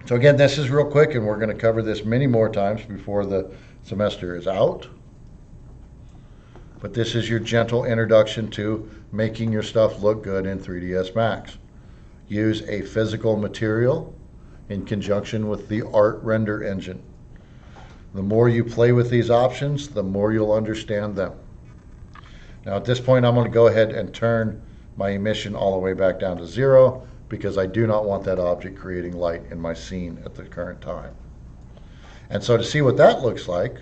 So again, this is real quick, and we're going to cover this many more times before the semester is out. But this is your gentle introduction to making your stuff look good in 3ds Max. Use a physical material in conjunction with the art render engine. The more you play with these options, the more you'll understand them. Now at this point, I'm going to go ahead and turn my emission all the way back down to 0 because I do not want that object creating light in my scene at the current time. And so to see what that looks like,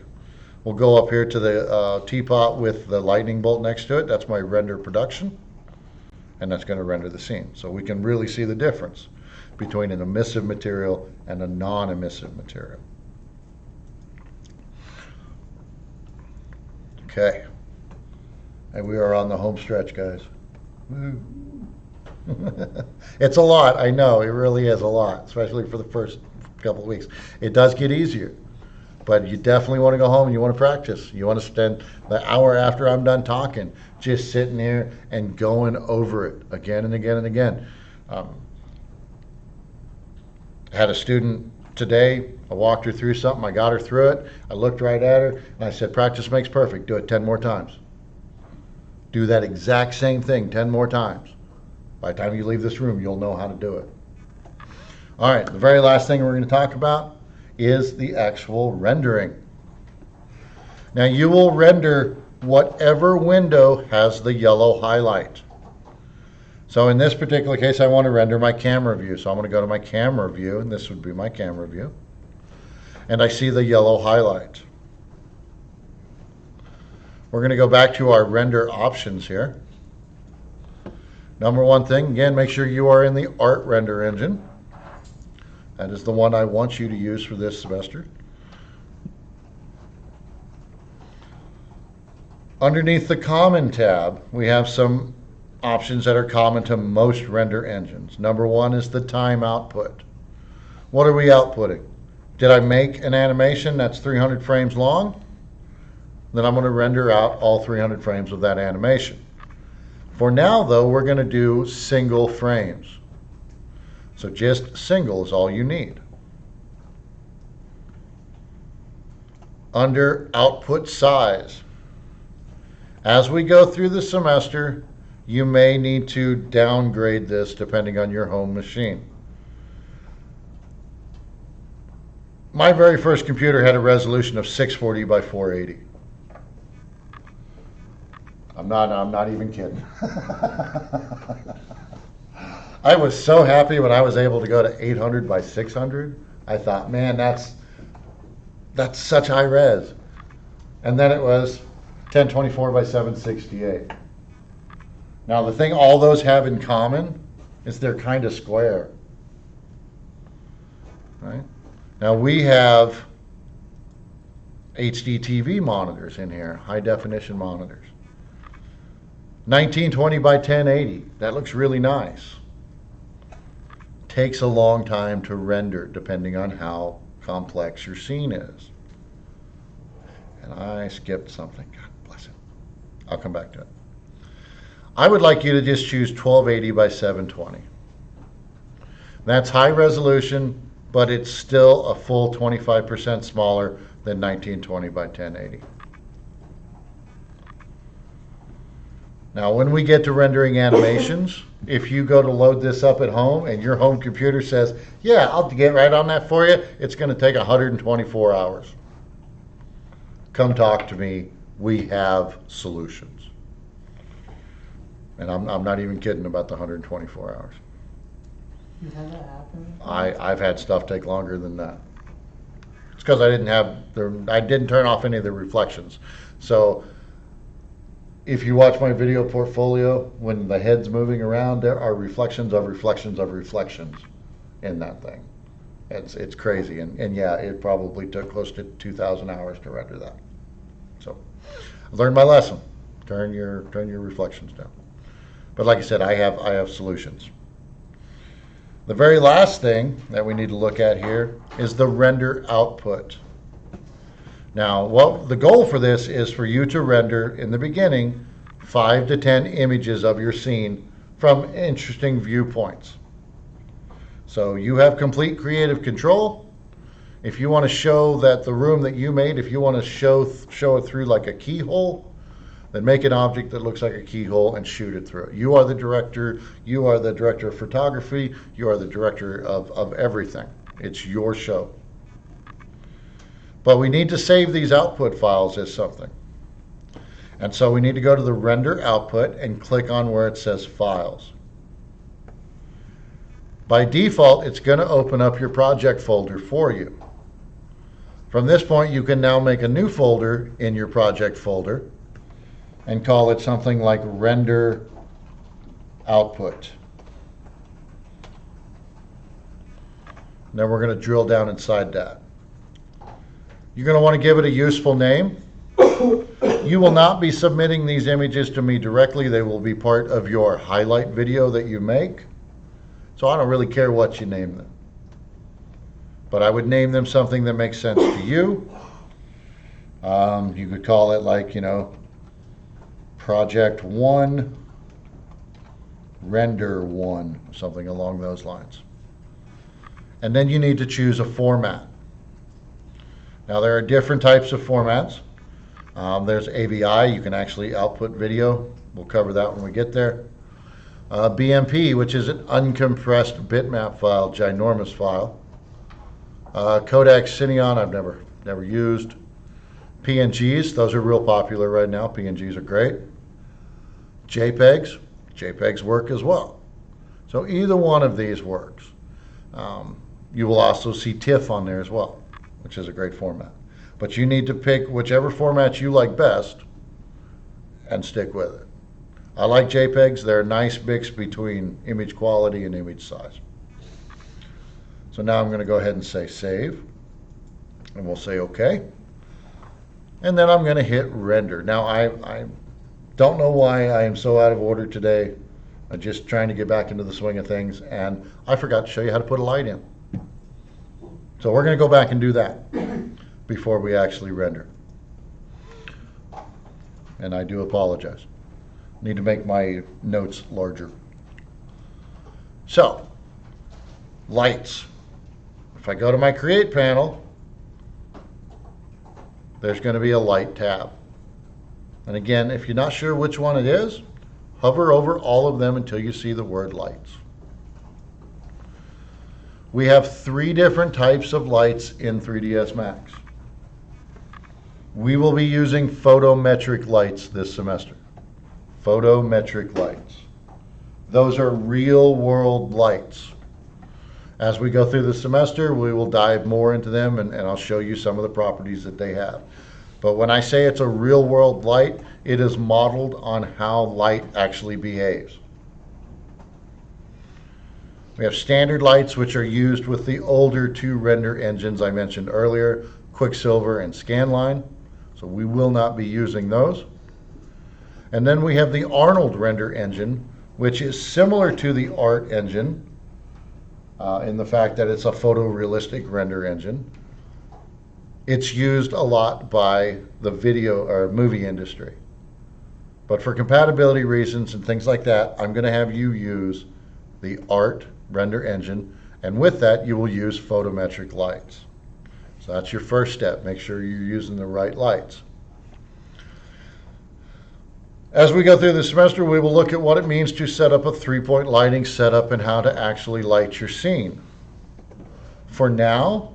we'll go up here to the teapot with the lightning bolt next to it. That's my render production. And that's going to render the scene. So we can really see the difference. between an emissive material and a non-emissive material. Okay. And we are on the home stretch, guys. Woo. It's a lot, I know, it really is a lot, especially for the first couple of weeks. It does get easier, but you definitely want to go home and you want to practice. You want to spend the hour after I'm done talking just sitting here and going over it again and again and again. I had a student today, I walked her through something, I got her through it, I looked right at her, and I said, practice makes perfect, do it 10 more times. Do that exact same thing 10 more times. By the time you leave this room, you'll know how to do it. All right, the very last thing we're going to talk about is the actual rendering. Now you will render whatever window has the yellow highlight. So in this particular case, I want to render my camera view. So I'm going to go to my camera view, and this would be my camera view. And I see the yellow highlight. We're going to go back to our render options here. Number one thing, again, make sure you are in the Art Render engine. That is the one I want you to use for this semester. Underneath the Common tab, we have some options that are common to most render engines. Number one is the time output. What are we outputting? Did I make an animation that's 300 frames long? Then I'm going to render out all 300 frames of that animation. For now, though, we're going to do single frames. So just single is all you need. Under output size, as we go through the semester, you may need to downgrade this depending on your home machine. My very first computer had a resolution of 640 by 480. I'm not even kidding. I was so happy when I was able to go to 800 by 600. I thought, man, that's such high res. And then it was 1024 by 768. Now the thing all those have in common is they're kind of square. Right? Now we have HD TV monitors in here, high definition monitors. 1920 by 1080, that looks really nice. Takes a long time to render depending on how complex your scene is. And I skipped something, God bless it. I'll come back to it. I would like you to just choose 1280 by 720. That's high resolution, but it's still a full 25% smaller than 1920 by 1080. Now, when we get to rendering animations, if you go to load this up at home and your home computer says, yeah, I'll get right on that for you, it's going to take 124 hours. Come talk to me. We have solutions. And I'm not even kidding about the 124 hours. You had that happen? I've had stuff take longer than that. It's because I didn't turn off any of the reflections. So if you watch my video portfolio, when the head's moving around, there are reflections of reflections of reflections in that thing. It's crazy, and yeah, it probably took close to 2,000 hours to render that. So I learned my lesson. Turn your reflections down. But like I said, I have solutions. The very last thing that we need to look at here is the render output. Now, the goal for this is for you to render in the beginning 5 to 10 images of your scene from interesting viewpoints. So you have complete creative control. If you want to show that the room that you made, if you want to show it through like a keyhole, then make an object that looks like a keyhole and shoot it through it. You are the director. You are the director of photography. You are the director of everything. It's your show. But we need to save these output files as something. And so we need to go to the render output and click on where it says files. By default, it's going to open up your project folder for you. From this point, you can now make a new folder in your project folder and call it something like render output. And then we're going to drill down inside that. You're going to want to give it a useful name. You will not be submitting these images to me directly. They will be part of your highlight video that you make. So I don't really care what you name them. But I would name them something that makes sense to you. You could call it like, Project 1, Render 1, something along those lines. And then you need to choose a format. Now there are different types of formats. There's AVI, you can actually output video. We'll cover that when we get there. BMP, which is an uncompressed bitmap file, ginormous file. Kodak Cineon, I've never used. PNGs, those are real popular right now. PNGs are great. JPEGs work as well. So either one of these works. You will also see TIFF on there as well, which is a great format. But you need to pick whichever format you like best and stick with it. I like JPEGs. They're a nice mix between image quality and image size. So now I'm going to go ahead and say save. And we'll say OK. And then I'm going to hit render. Now I don't know why I am so out of order today. I'm just trying to get back into the swing of things. And I forgot to show you how to put a light in. So we're going to go back and do that before we actually render. And I do apologize. Need to make my notes larger. So, lights. If I go to my Create panel, there's going to be a light tab. And again, if you're not sure which one it is, hover over all of them until you see the word lights. We have 3 different types of lights in 3ds Max. We will be using photometric lights this semester. Photometric lights. Those are real world lights. As we go through the semester, we will dive more into them and I'll show you some of the properties that they have. But when I say it's a real world light, it is modeled on how light actually behaves. We have standard lights, which are used with the older 2 render engines I mentioned earlier, Quicksilver and Scanline. So we will not be using those. And then we have the Arnold render engine, which is similar to the ART engine in the fact that it's a photorealistic render engine. It's used a lot by the video or movie industry. But for compatibility reasons and things like that, I'm going to have you use the ART render engine, and with that you will use photometric lights. So that's your first step. Make sure you're using the right lights. As we go through the semester, we will look at what it means to set up a 3-point lighting setup and how to actually light your scene. For now,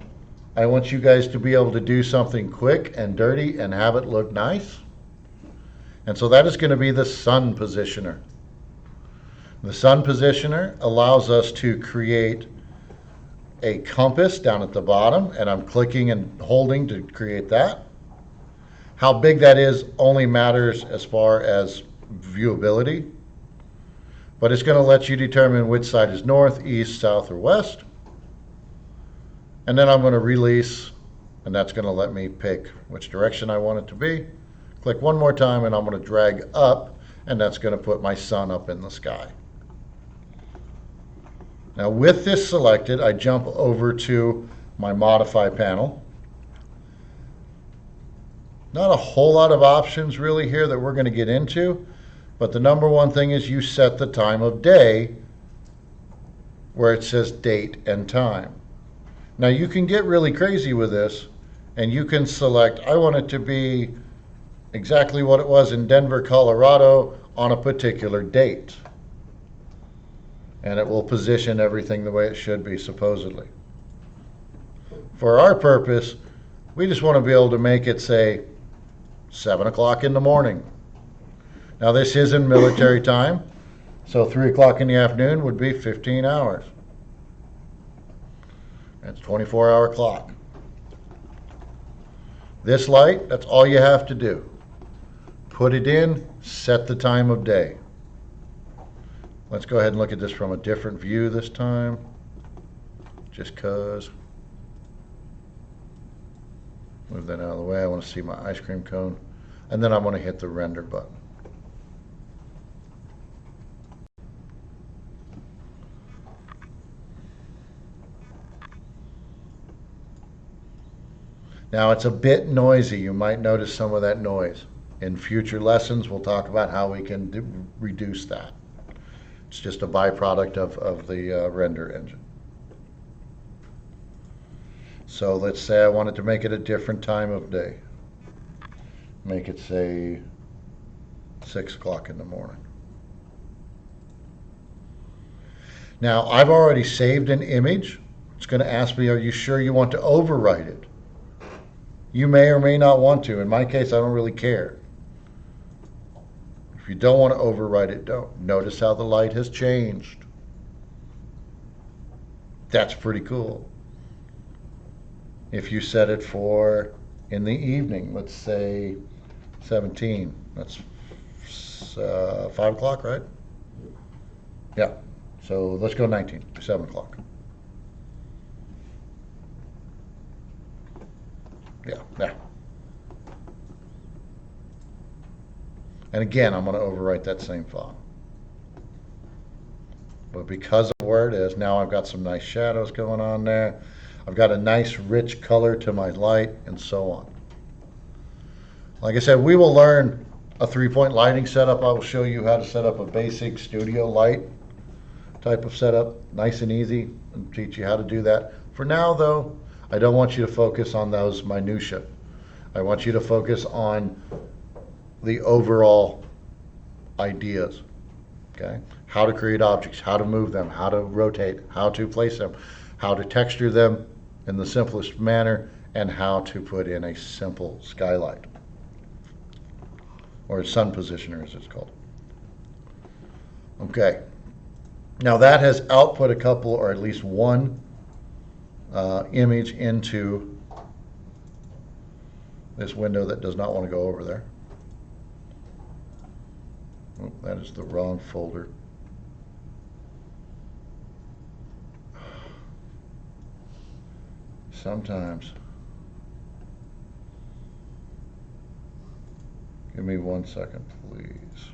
I want you guys to be able to do something quick and dirty and have it look nice. And so that is going to be the sun positioner. The sun positioner allows us to create a compass down at the bottom, and I'm clicking and holding to create that. How big that is only matters as far as viewability, but it's going to let you determine which side is north, east, south, or west. And then I'm going to release, and that's going to let me pick which direction I want it to be. Click one more time, and I'm going to drag up, and that's going to put my sun up in the sky. Now with this selected, I jump over to my Modify panel. Not a whole lot of options really here that we're going to get into, but the number one thing is you set the time of day where it says date and time. Now you can get really crazy with this and you can select, I want it to be exactly what it was in Denver, Colorado on a particular date. And it will position everything the way it should be, supposedly. For our purpose, we just want to be able to make it say 7 o'clock in the morning. Now this is in military time, so 3 o'clock in the afternoon would be 15 hours. That's 24-hour clock. This light, that's all you have to do. Put it in, set the time of day. Let's go ahead and look at this from a different view this time. just 'cause. Move that out of the way. I want to see my ice cream cone. And then I want to hit the render button. Now it's a bit noisy. You might notice some of that noise. In future lessons, we'll talk about how we can reduce that. It's just a byproduct of the render engine. So let's say I wanted to make it a different time of day. Make it, say, 6 o'clock in the morning. Now, I've already saved an image. It's going to ask me, are you sure you want to overwrite it? You may or may not want to. In my case, I don't really care. If you don't want to overwrite it, don't. Notice how the light has changed. That's pretty cool. If you set it for in the evening, let's say 17, that's 5 o'clock, right? Yeah, so let's go 19, 7 o'clock. Yeah. And again, I'm going to overwrite that same file. But because of where it is, now I've got some nice shadows going on there. I've got a nice rich color to my light and so on. Like I said, we will learn a 3-point lighting setup. I will show you how to set up a basic studio light type of setup, nice and easy, and teach you how to do that. For now though, I don't want you to focus on those minutiae. I want you to focus on the overall ideas, okay? How to create objects, how to move them, how to rotate, how to place them, how to texture them in the simplest manner, and how to put in a simple skylight, or a sun positioner as it's called. Okay, now that has output a couple, or at least one image into this window that does not want to go over there. Oh, that is the wrong folder. Sometimes. Give me 1 second, please.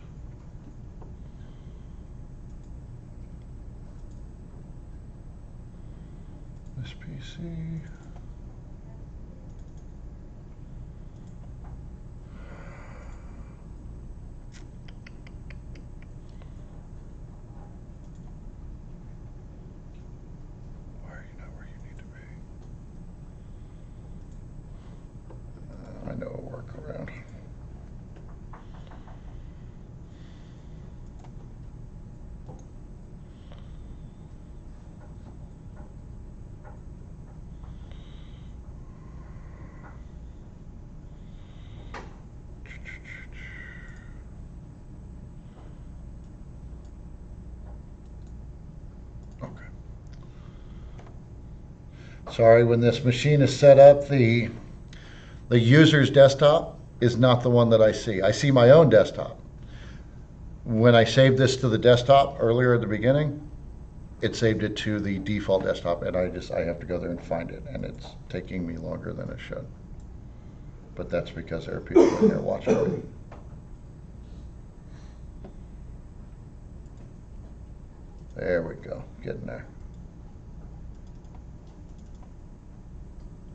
This PC. Why are you not where you need to be? I know a workaround. Okay. Sorry, when this machine is set up, the user's desktop is not the one that I see. I see my own desktop. When I saved this to the desktop earlier at the beginning, it saved it to the default desktop, and I have to go there and find it, and it's taking me longer than it should. But that's because there are people in there watching me. There we go, getting there.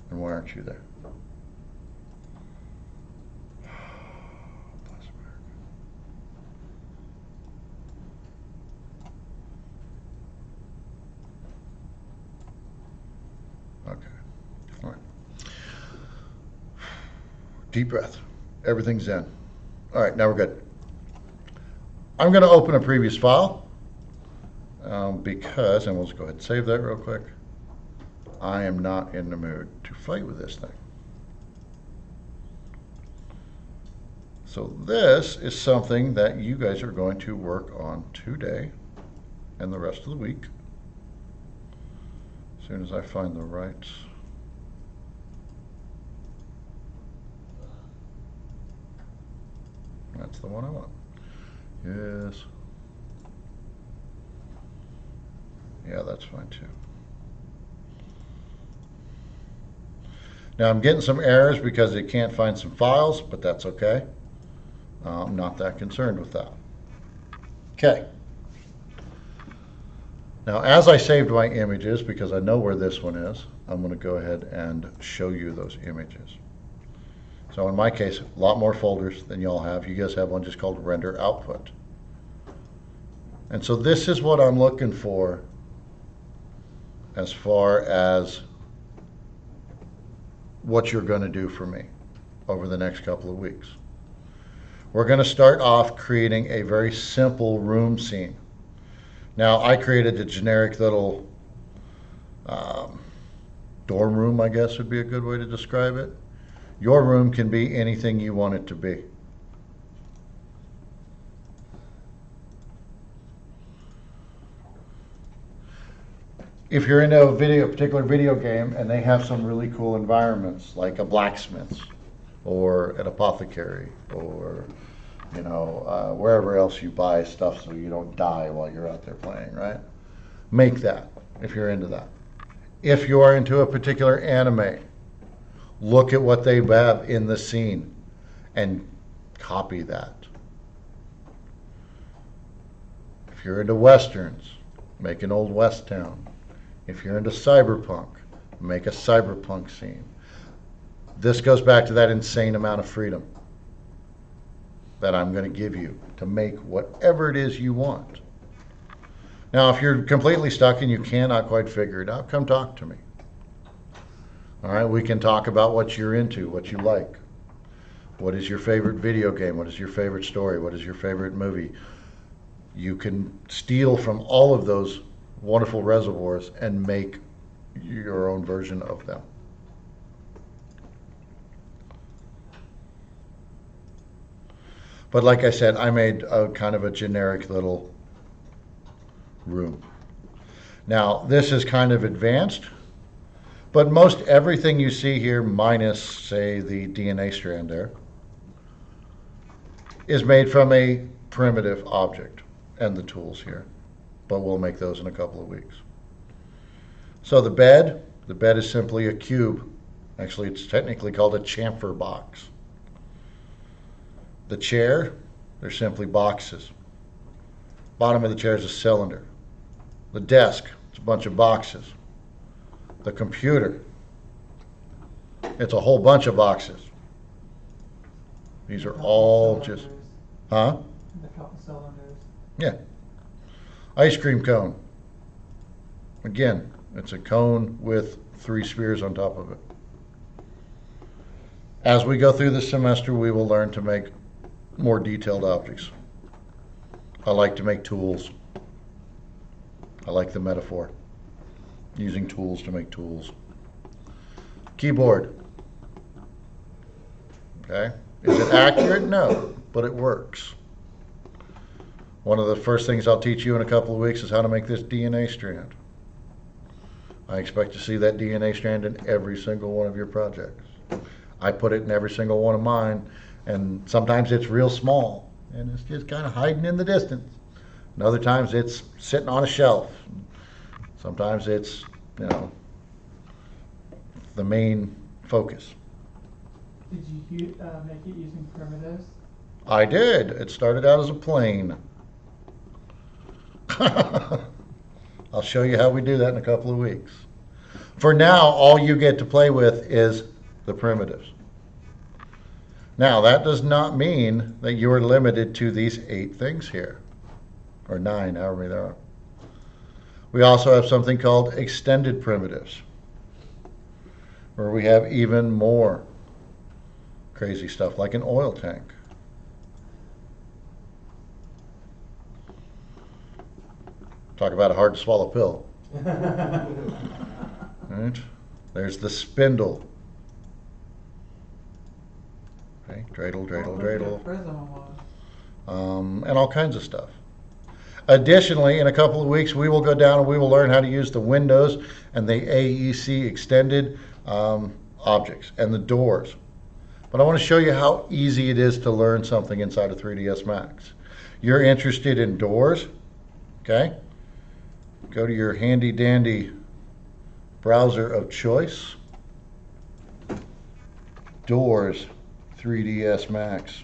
And why aren't you there? Bless America. Okay, all right. Deep breath. Everything's in. All right, now we're good. I'm going to open a previous file because, and we'll just go ahead and save that real quick. I am not in the mood to fight with this thing. So this is something that you guys are going to work on today and the rest of the week. As soon as I find the right. That's the one I want. Yes. Yeah, that's fine too. Now I'm getting some errors because it can't find some files, but that's okay. I'm not that concerned with that. Okay. Now, as I saved my images, because I know where this one is, I'm going to go ahead and show you those images. So in my case, a lot more folders than y'all have. You guys have one just called render output. And so this is what I'm looking for as far as what you're going to do for me over the next couple of weeks. We're going to start off creating a very simple room scene. Now, I created a generic little dorm room, I guess would be a good way to describe it. Your room can be anything you want it to be. If you're into a particular video game and they have some really cool environments, like a blacksmith's or an apothecary or wherever else you buy stuff so you don't die while you're out there playing, right? Make that if you're into that. If you are into a particular anime, look at what they have in the scene and copy that. If you're into westerns, make an old west town. If you're into cyberpunk, make a cyberpunk scene. This goes back to that insane amount of freedom that I'm going to give you to make whatever it is you want. Now, if you're completely stuck and you cannot quite figure it out, come talk to me. All right, we can talk about what you're into, what you like. What is your favorite video game? What is your favorite story? What is your favorite movie? You can steal from all of those wonderful reservoirs and make your own version of them. But like I said, I made a kind of a generic little room. Now, this is kind of advanced, but most everything you see here, minus, say, the DNA strand there, is made from a primitive object and the tools here. But we'll make those in a couple of weeks. So the bed is simply a cube. Actually, it's technically called a chamfer box. The chair, they're simply boxes. Bottom of the chair is a cylinder. The desk, it's a bunch of boxes. The computer, it's a whole bunch of boxes. These are all just, huh? The couple cylinders. Yeah. Ice cream cone. Again, it's a cone with 3 spheres on top of it. As we go through this semester, we will learn to make more detailed objects. I like to make tools. I like the metaphor. Using tools to make tools. Keyboard. Okay. Is it accurate? No, but it works. One of the first things I'll teach you in a couple of weeks is how to make this DNA strand. I expect to see that DNA strand in every single one of your projects. I put it in every single one of mine, and sometimes it's real small, and it's just kind of hiding in the distance. And other times it's sitting on a shelf. Sometimes it's, the main focus. Did you make it using primitives? I did. It started out as a plane. I'll show you how we do that in a couple of weeks. For now, all you get to play with is the primitives. Now, that does not mean that you are limited to these 8 things here, or 9, however many there are. We also have something called extended primitives, where we have even more crazy stuff, like an oil tank. Talk about a hard to swallow pill. Right? There's the spindle. Okay, dreidel, dreidel, dreidel. Prism was. And all kinds of stuff. Additionally, in a couple of weeks, we will go down and we will learn how to use the windows and the AEC extended objects and the doors. But I want to show you how easy it is to learn something inside of 3ds Max. You're interested in doors, okay? Go to your handy dandy browser of choice. Doors 3ds Max.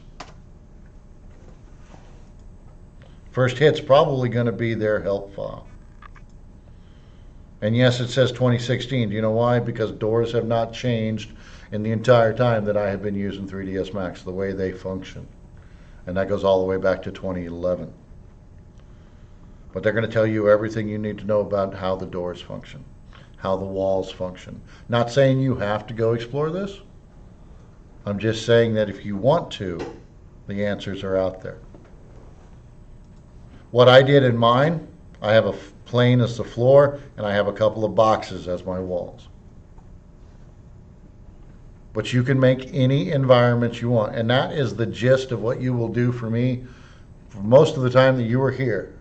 First hit's probably going to be their help file. And yes, it says 2016. Do you know why? Because doors have not changed in the entire time that I have been using 3ds Max, the way they function. And that goes all the way back to 2011. But they're going to tell you everything you need to know about how the doors function, how the walls function. Not saying you have to go explore this. I'm just saying that if you want to, the answers are out there. What I did in mine, I have a plane as the floor, and I have a couple of boxes as my walls. But you can make any environment you want, and that is the gist of what you will do for me for most of the time that you are here.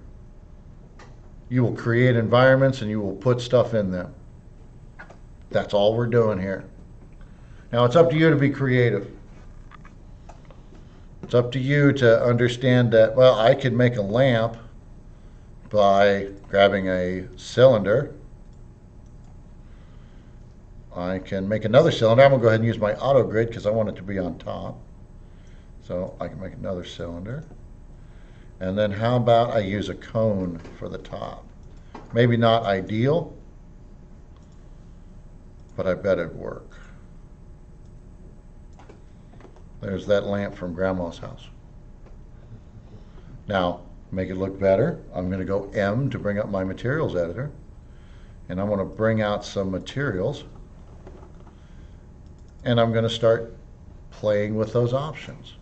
You will create environments and you will put stuff in them. That's all we're doing here. Now it's up to you to be creative. It's up to you to understand that, well, I could make a lamp by grabbing a cylinder. I can make another cylinder. I'm going to go ahead and use my auto grid because I want it to be on top. So I can make another cylinder. And then how about I use a cone for the top? Maybe not ideal, but I bet it'd work. There's that lamp from Grandma's house. Now, make it look better, I'm going to go M to bring up my materials editor. And I'm going to bring out some materials. And I'm going to start playing with those options.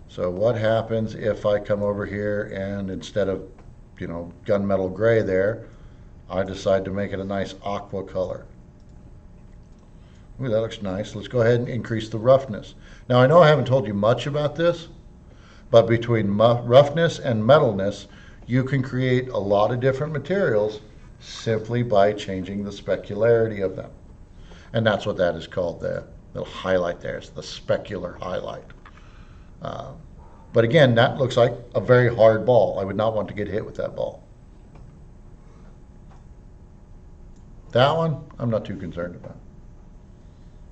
So what happens if I come over here and instead of, gunmetal gray there, I decide to make it a nice aqua color. Ooh, that looks nice. Let's go ahead and increase the roughness. Now I know I haven't told you much about this, but between roughness and metalness, you can create a lot of different materials simply by changing the specularity of them. And that's what that is called, the little highlight there. It's the specular highlight. But again, that looks like a very hard ball. I would not want to get hit with that ball. That one, I'm not too concerned about.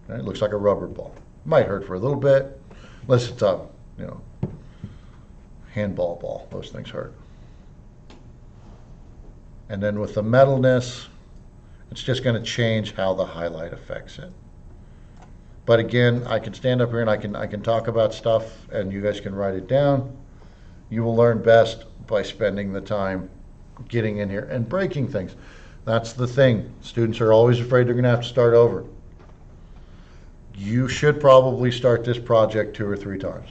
Okay, it looks like a rubber ball. Might hurt for a little bit, unless it's a, handball ball. Those things hurt. And then with the metalness, it's just going to change how the highlight affects it. But again, I can stand up here and I can talk about stuff and you guys can write it down. You will learn best by spending the time getting in here and breaking things. That's the thing. Students are always afraid they're going to have to start over. You should probably start this project 2 or 3 times.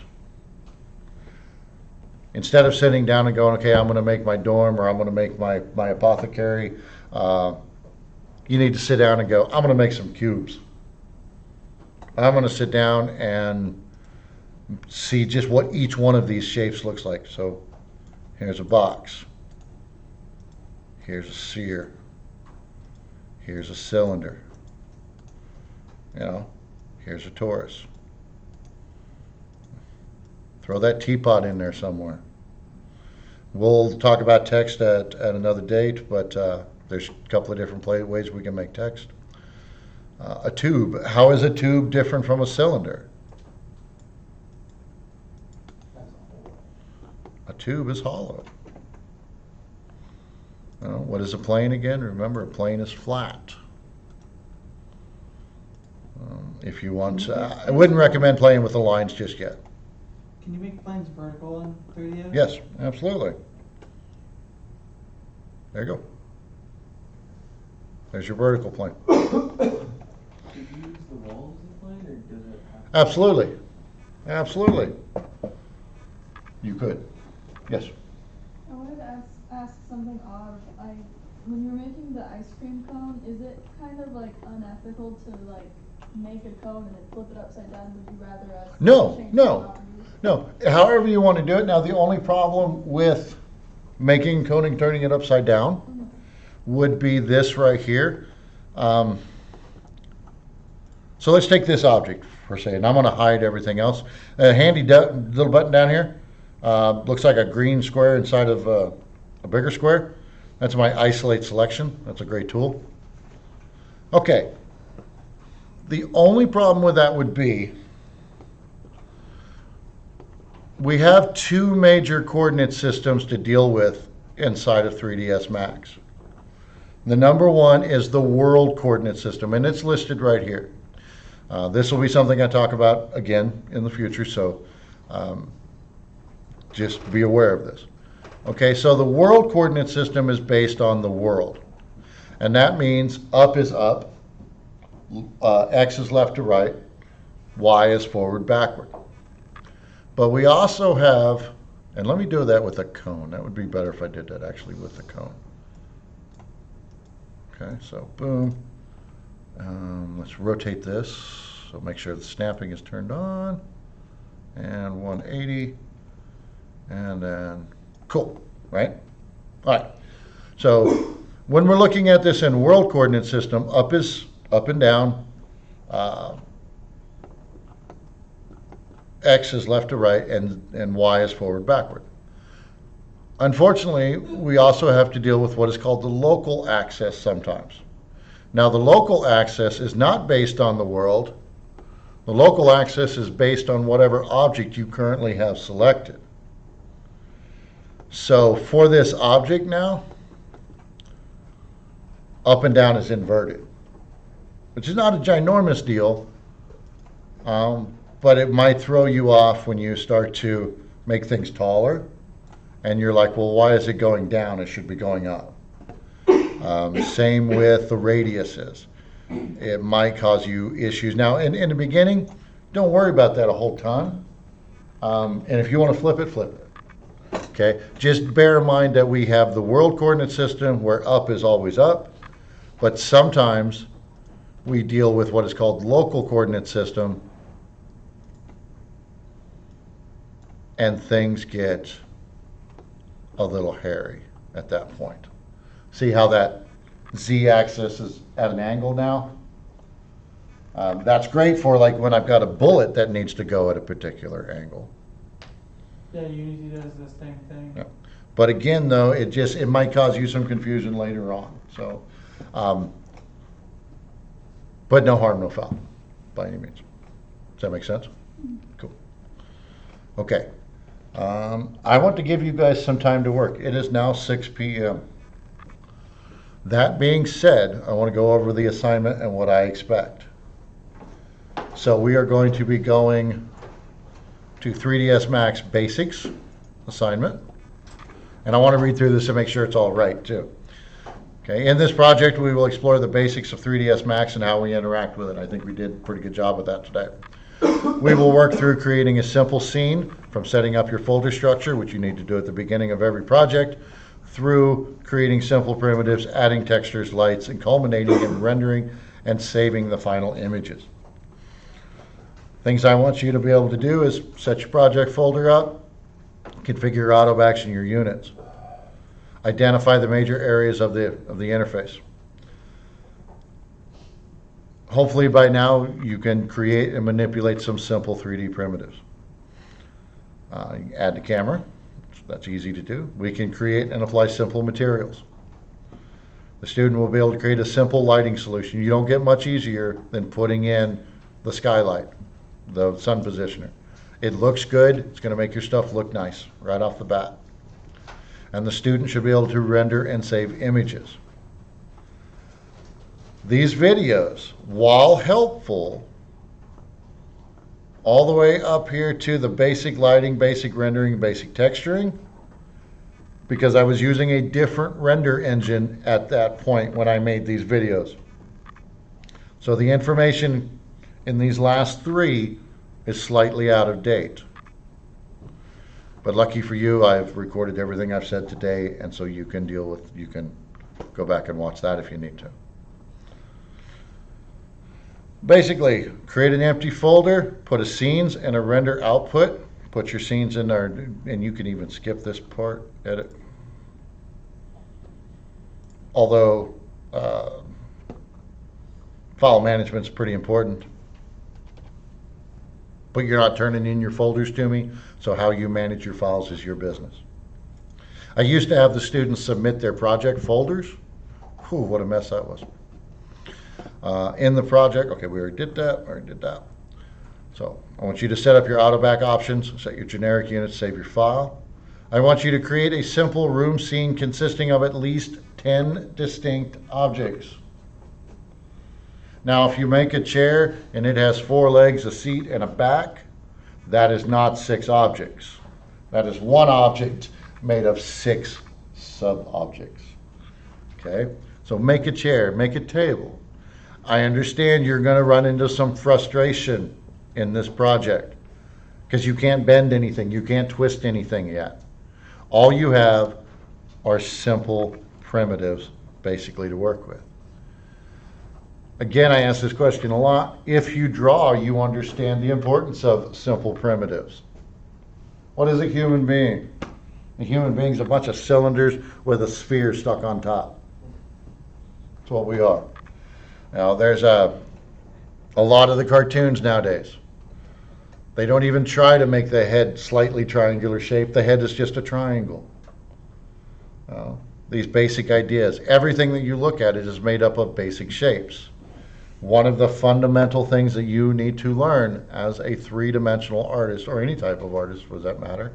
Instead of sitting down and going, okay, I'm going to make my dorm or I'm going to make my apothecary, you need to sit down and go, I'm going to make some cubes. I'm going to sit down and see just what each one of these shapes looks like. So here's a box. Here's a sphere. Here's a cylinder. Here's a torus. Throw that teapot in there somewhere. We'll talk about text at another date, but there's a couple of different ways we can make text. A tube. How is a tube different from a cylinder? A tube is hollow. What is a plane again? Remember, a plane is flat. If you want, I wouldn't recommend playing with the lines just yet. Can you make planes vertical in 3D? Yes, absolutely. There you go. There's your vertical plane. Did you use the walls of the plane, or does it have to? Absolutely. Absolutely. You could. Yes. I wanted to ask something odd. When you're making the ice cream cone, is it kind of like unethical to make a cone and then flip it upside down? Would you rather us No, change no. the boundaries? No. However you want to do it. Now, the only problem with making cone and turning it upside down would be this right here. So let's take this object per se, and I'm going to hide everything else. A handy little button down here. Looks like a green square inside of a bigger square. That's my isolate selection. That's a great tool. Okay. The only problem with that would be we have two major coordinate systems to deal with inside of 3ds Max. The number one is the world coordinate system, and it's listed right here. This will be something I talk about again in the future, so just be aware of this. Okay, so the world coordinate system is based on the world, and that means up is up, X is left to right, Y is forward backward. But we also have, and let me do that with a cone. That would be better if I did that actually with a cone. Okay, so boom. Let's rotate this. So make sure the snapping is turned on. And 180. And then, cool, right? All right. So when we're looking at this in world coordinate system, up is up and down. X is left to right, and Y is forward backward. Unfortunately, we also have to deal with what is called the local axis sometimes. Now, the local axis is not based on the world. The local axis is based on whatever object you currently have selected. So for this object now, up and down is inverted, which is not a ginormous deal, but it might throw you off when you start to make things taller, and you're like, well, why is it going down? It should be going up. Same with the radiuses. It might cause you issues. Now, in the beginning, don't worry about that a whole ton. And if you want to flip it, flip it. Okay? Just bear in mind that we have the world coordinate system where up is always up, but sometimes we deal with what is called local coordinate system, and things get a little hairy at that point. See how that z-axis is at an angle now? That's great for like when I've got a bullet that needs to go at a particular angle. Yeah, Unity does the same thing. Yeah. But again, though, it might cause you some confusion later on. So, but no harm, no foul, by any means. Does that make sense? Cool. Okay. I want to give you guys some time to work. It is now 6 p.m. That being said, I want to go over the assignment and what I expect. So we are going to be going to 3ds Max Basics assignment. And I want to read through this to make sure it's all right, too. Okay, in this project, we will explore the basics of 3ds Max and how we interact with it. I think we did a pretty good job with that today. We will work through creating a simple scene from setting up your folder structure, which you need to do at the beginning of every project, through creating simple primitives, adding textures, lights, and culminating in rendering and saving the final images. Things I want you to be able to do is set your project folder up, configure your AutoBacks and your units, identify the major areas of the interface. Hopefully by now you can create and manipulate some simple 3D primitives. Add the camera, that's easy to do. We can create and apply simple materials. The student will be able to create a simple lighting solution. You don't get much easier than putting in the skylight, the sun positioner. It looks good, it's going to make your stuff look nice right off the bat. And the student should be able to render and save images. These videos, while helpful, all the way up here to the basic lighting, basic rendering, basic texturing, because I was using a different render engine at that point when I made these videos. So the information in these last three is slightly out of date. But lucky for you, I've recorded everything I've said today, and so you can go back and watch that if you need to. Basically, create an empty folder, put a scenes and a render output, put your scenes in there, and you can even skip this part, edit. Although file management is pretty important. But you're not turning in your folders to me, so how you manage your files is your business. I used to have the students submit their project folders. Whew, what a mess that was. in the project. Okay, we already did that. So I want you to set up your AutoBack options, set your generic units, save your file. I want you to create a simple room scene consisting of at least 10 distinct objects. Now, if you make a chair and it has 4 legs, a seat, and a back, that is not 6 objects. That is one object made of 6 sub-objects. Okay? So make a chair, make a table. I understand you're going to run into some frustration in this project because you can't bend anything, you can't twist anything yet. All you have are simple primitives basically to work with. Again, I ask this question a lot. If you draw, you understand the importance of simple primitives. What is a human being? A human being is a bunch of cylinders with a sphere stuck on top. That's what we are. Now, there's a lot of the cartoons nowadays. They don't even try to make the head slightly triangular shape. The head is just a triangle. These basic ideas. Everything that you look at, it is made up of basic shapes. One of the fundamental things that you need to learn as a three-dimensional artist, or any type of artist for that matter,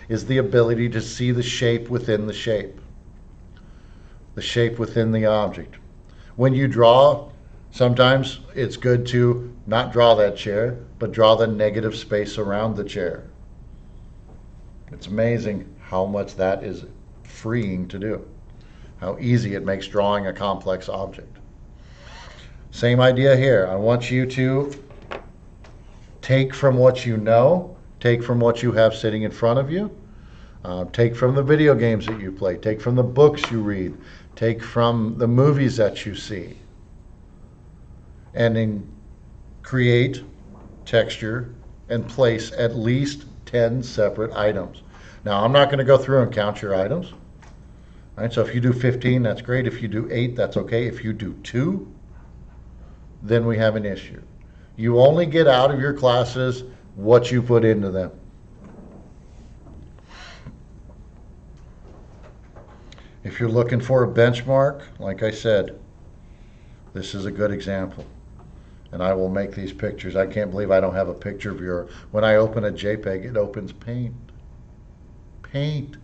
is the ability to see the shape within the shape within the object. When you draw, sometimes it's good to not draw that chair, but draw the negative space around the chair. It's amazing how much that is freeing to do, how easy it makes drawing a complex object. Same idea here. I want you to take from what you know, take from what you have sitting in front of you, take from the video games that you play, take from the books you read, take from the movies that you see, and then create, texture, and place at least 10 separate items. Now, I'm not going to go through and count your items. All right, so if you do 15, that's great. If you do 8, that's okay. If you do 2, then we have an issue. You only get out of your classes what you put into them. If you're looking for a benchmark, like I said, this is a good example. And I will make these pictures. I can't believe I don't have a picture viewer. When I open a JPEG, it opens Paint. Paint.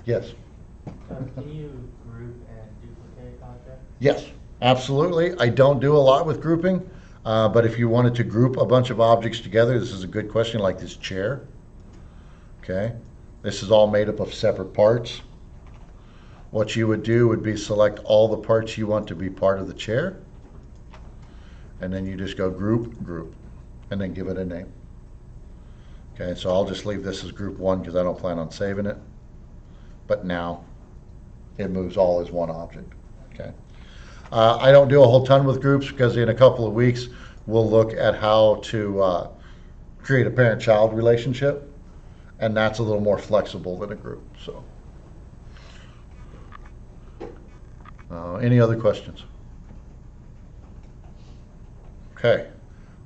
Yes? Can you group and duplicate objects? Yes, absolutely. I don't do a lot with grouping, but if you wanted to group a bunch of objects together, this is a good question, like this chair. Okay, this is all made up of separate parts. What you would do would be select all the parts you want to be part of the chair, and then you just go group, group, and then give it a name. Okay, so I'll just leave this as group 1 because I don't plan on saving it. But now it moves all as one object. Okay. I don't do a whole ton with groups because in a couple of weeks we'll look at how to create a parent-child relationship, and that's a little more flexible than a group. So, any other questions? Okay.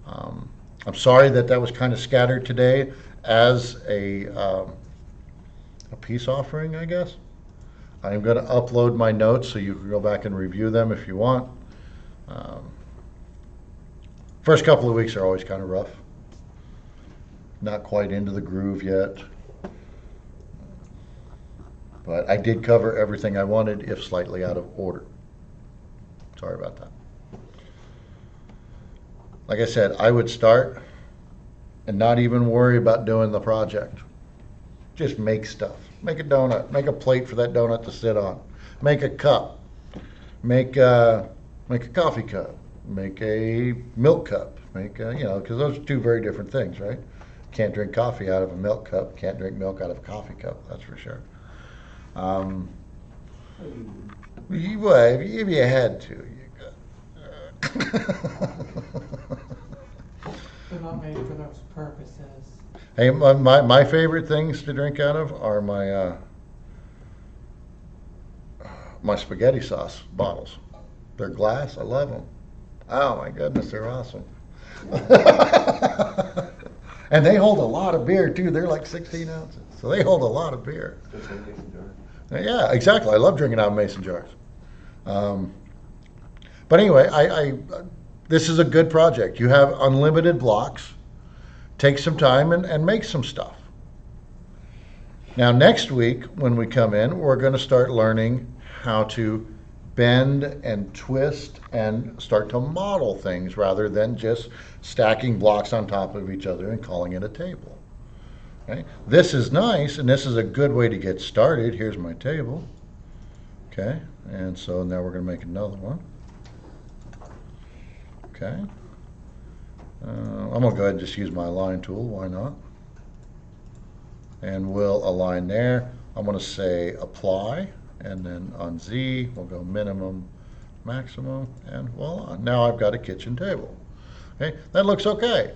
I'm sorry that was kind of scattered today as a peace offering, I guess. I'm going to upload my notes so you can go back and review them if you want. First couple of weeks are always kind of rough. Not quite into the groove yet. But I did cover everything I wanted, if slightly out of order. Sorry about that. Like I said, I would start and not even worry about doing the project. Just make stuff. Make a donut. Make a plate for that donut to sit on. Make a cup. Make a coffee cup. Make a milk cup. Make a, because those are 2 very different things, right? Can't drink coffee out of a milk cup. Can't drink milk out of a coffee cup. That's for sure. If you had to, you could. They're not made for those purposes. Hey, my favorite things to drink out of are my spaghetti sauce bottles. They're glass. I love them. Oh my goodness, they're awesome. And they hold a lot of beer too. They're like 16 ounces, so they hold a lot of beer. Just like mason jar. Yeah, exactly. I love drinking out of mason jars. But anyway, this is a good project. You have unlimited blocks. Take some time and make some stuff. Now, next week, when we come in, we're going to start learning how to bend and twist and start to model things rather than just stacking blocks on top of each other and calling it a table. Okay? This is nice, and this is a good way to get started. Here's my table. Okay, and so now we're going to make another one. Okay. I'm going to go ahead and just use my align tool. Why not? And we'll align there. I'm going to say apply, and then on Z, we'll go minimum, maximum, and voila. Now I've got a kitchen table. Okay, that looks okay.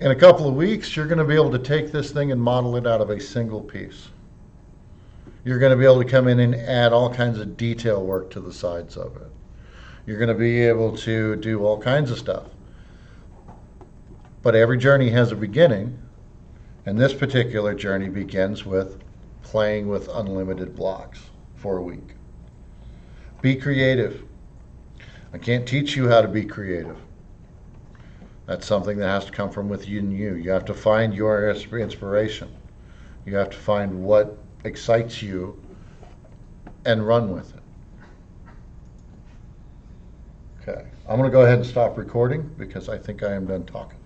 In a couple of weeks, you're going to be able to take this thing and model it out of a single piece. You're going to be able to come in and add all kinds of detail work to the sides of it. You're going to be able to do all kinds of stuff. But every journey has a beginning, and this particular journey begins with playing with unlimited blocks for a week. Be creative. I can't teach you how to be creative. That's something that has to come from within you. You have to find your inspiration. You have to find what excites you and run with it. Okay, I'm going to go ahead and stop recording because I think I am done talking.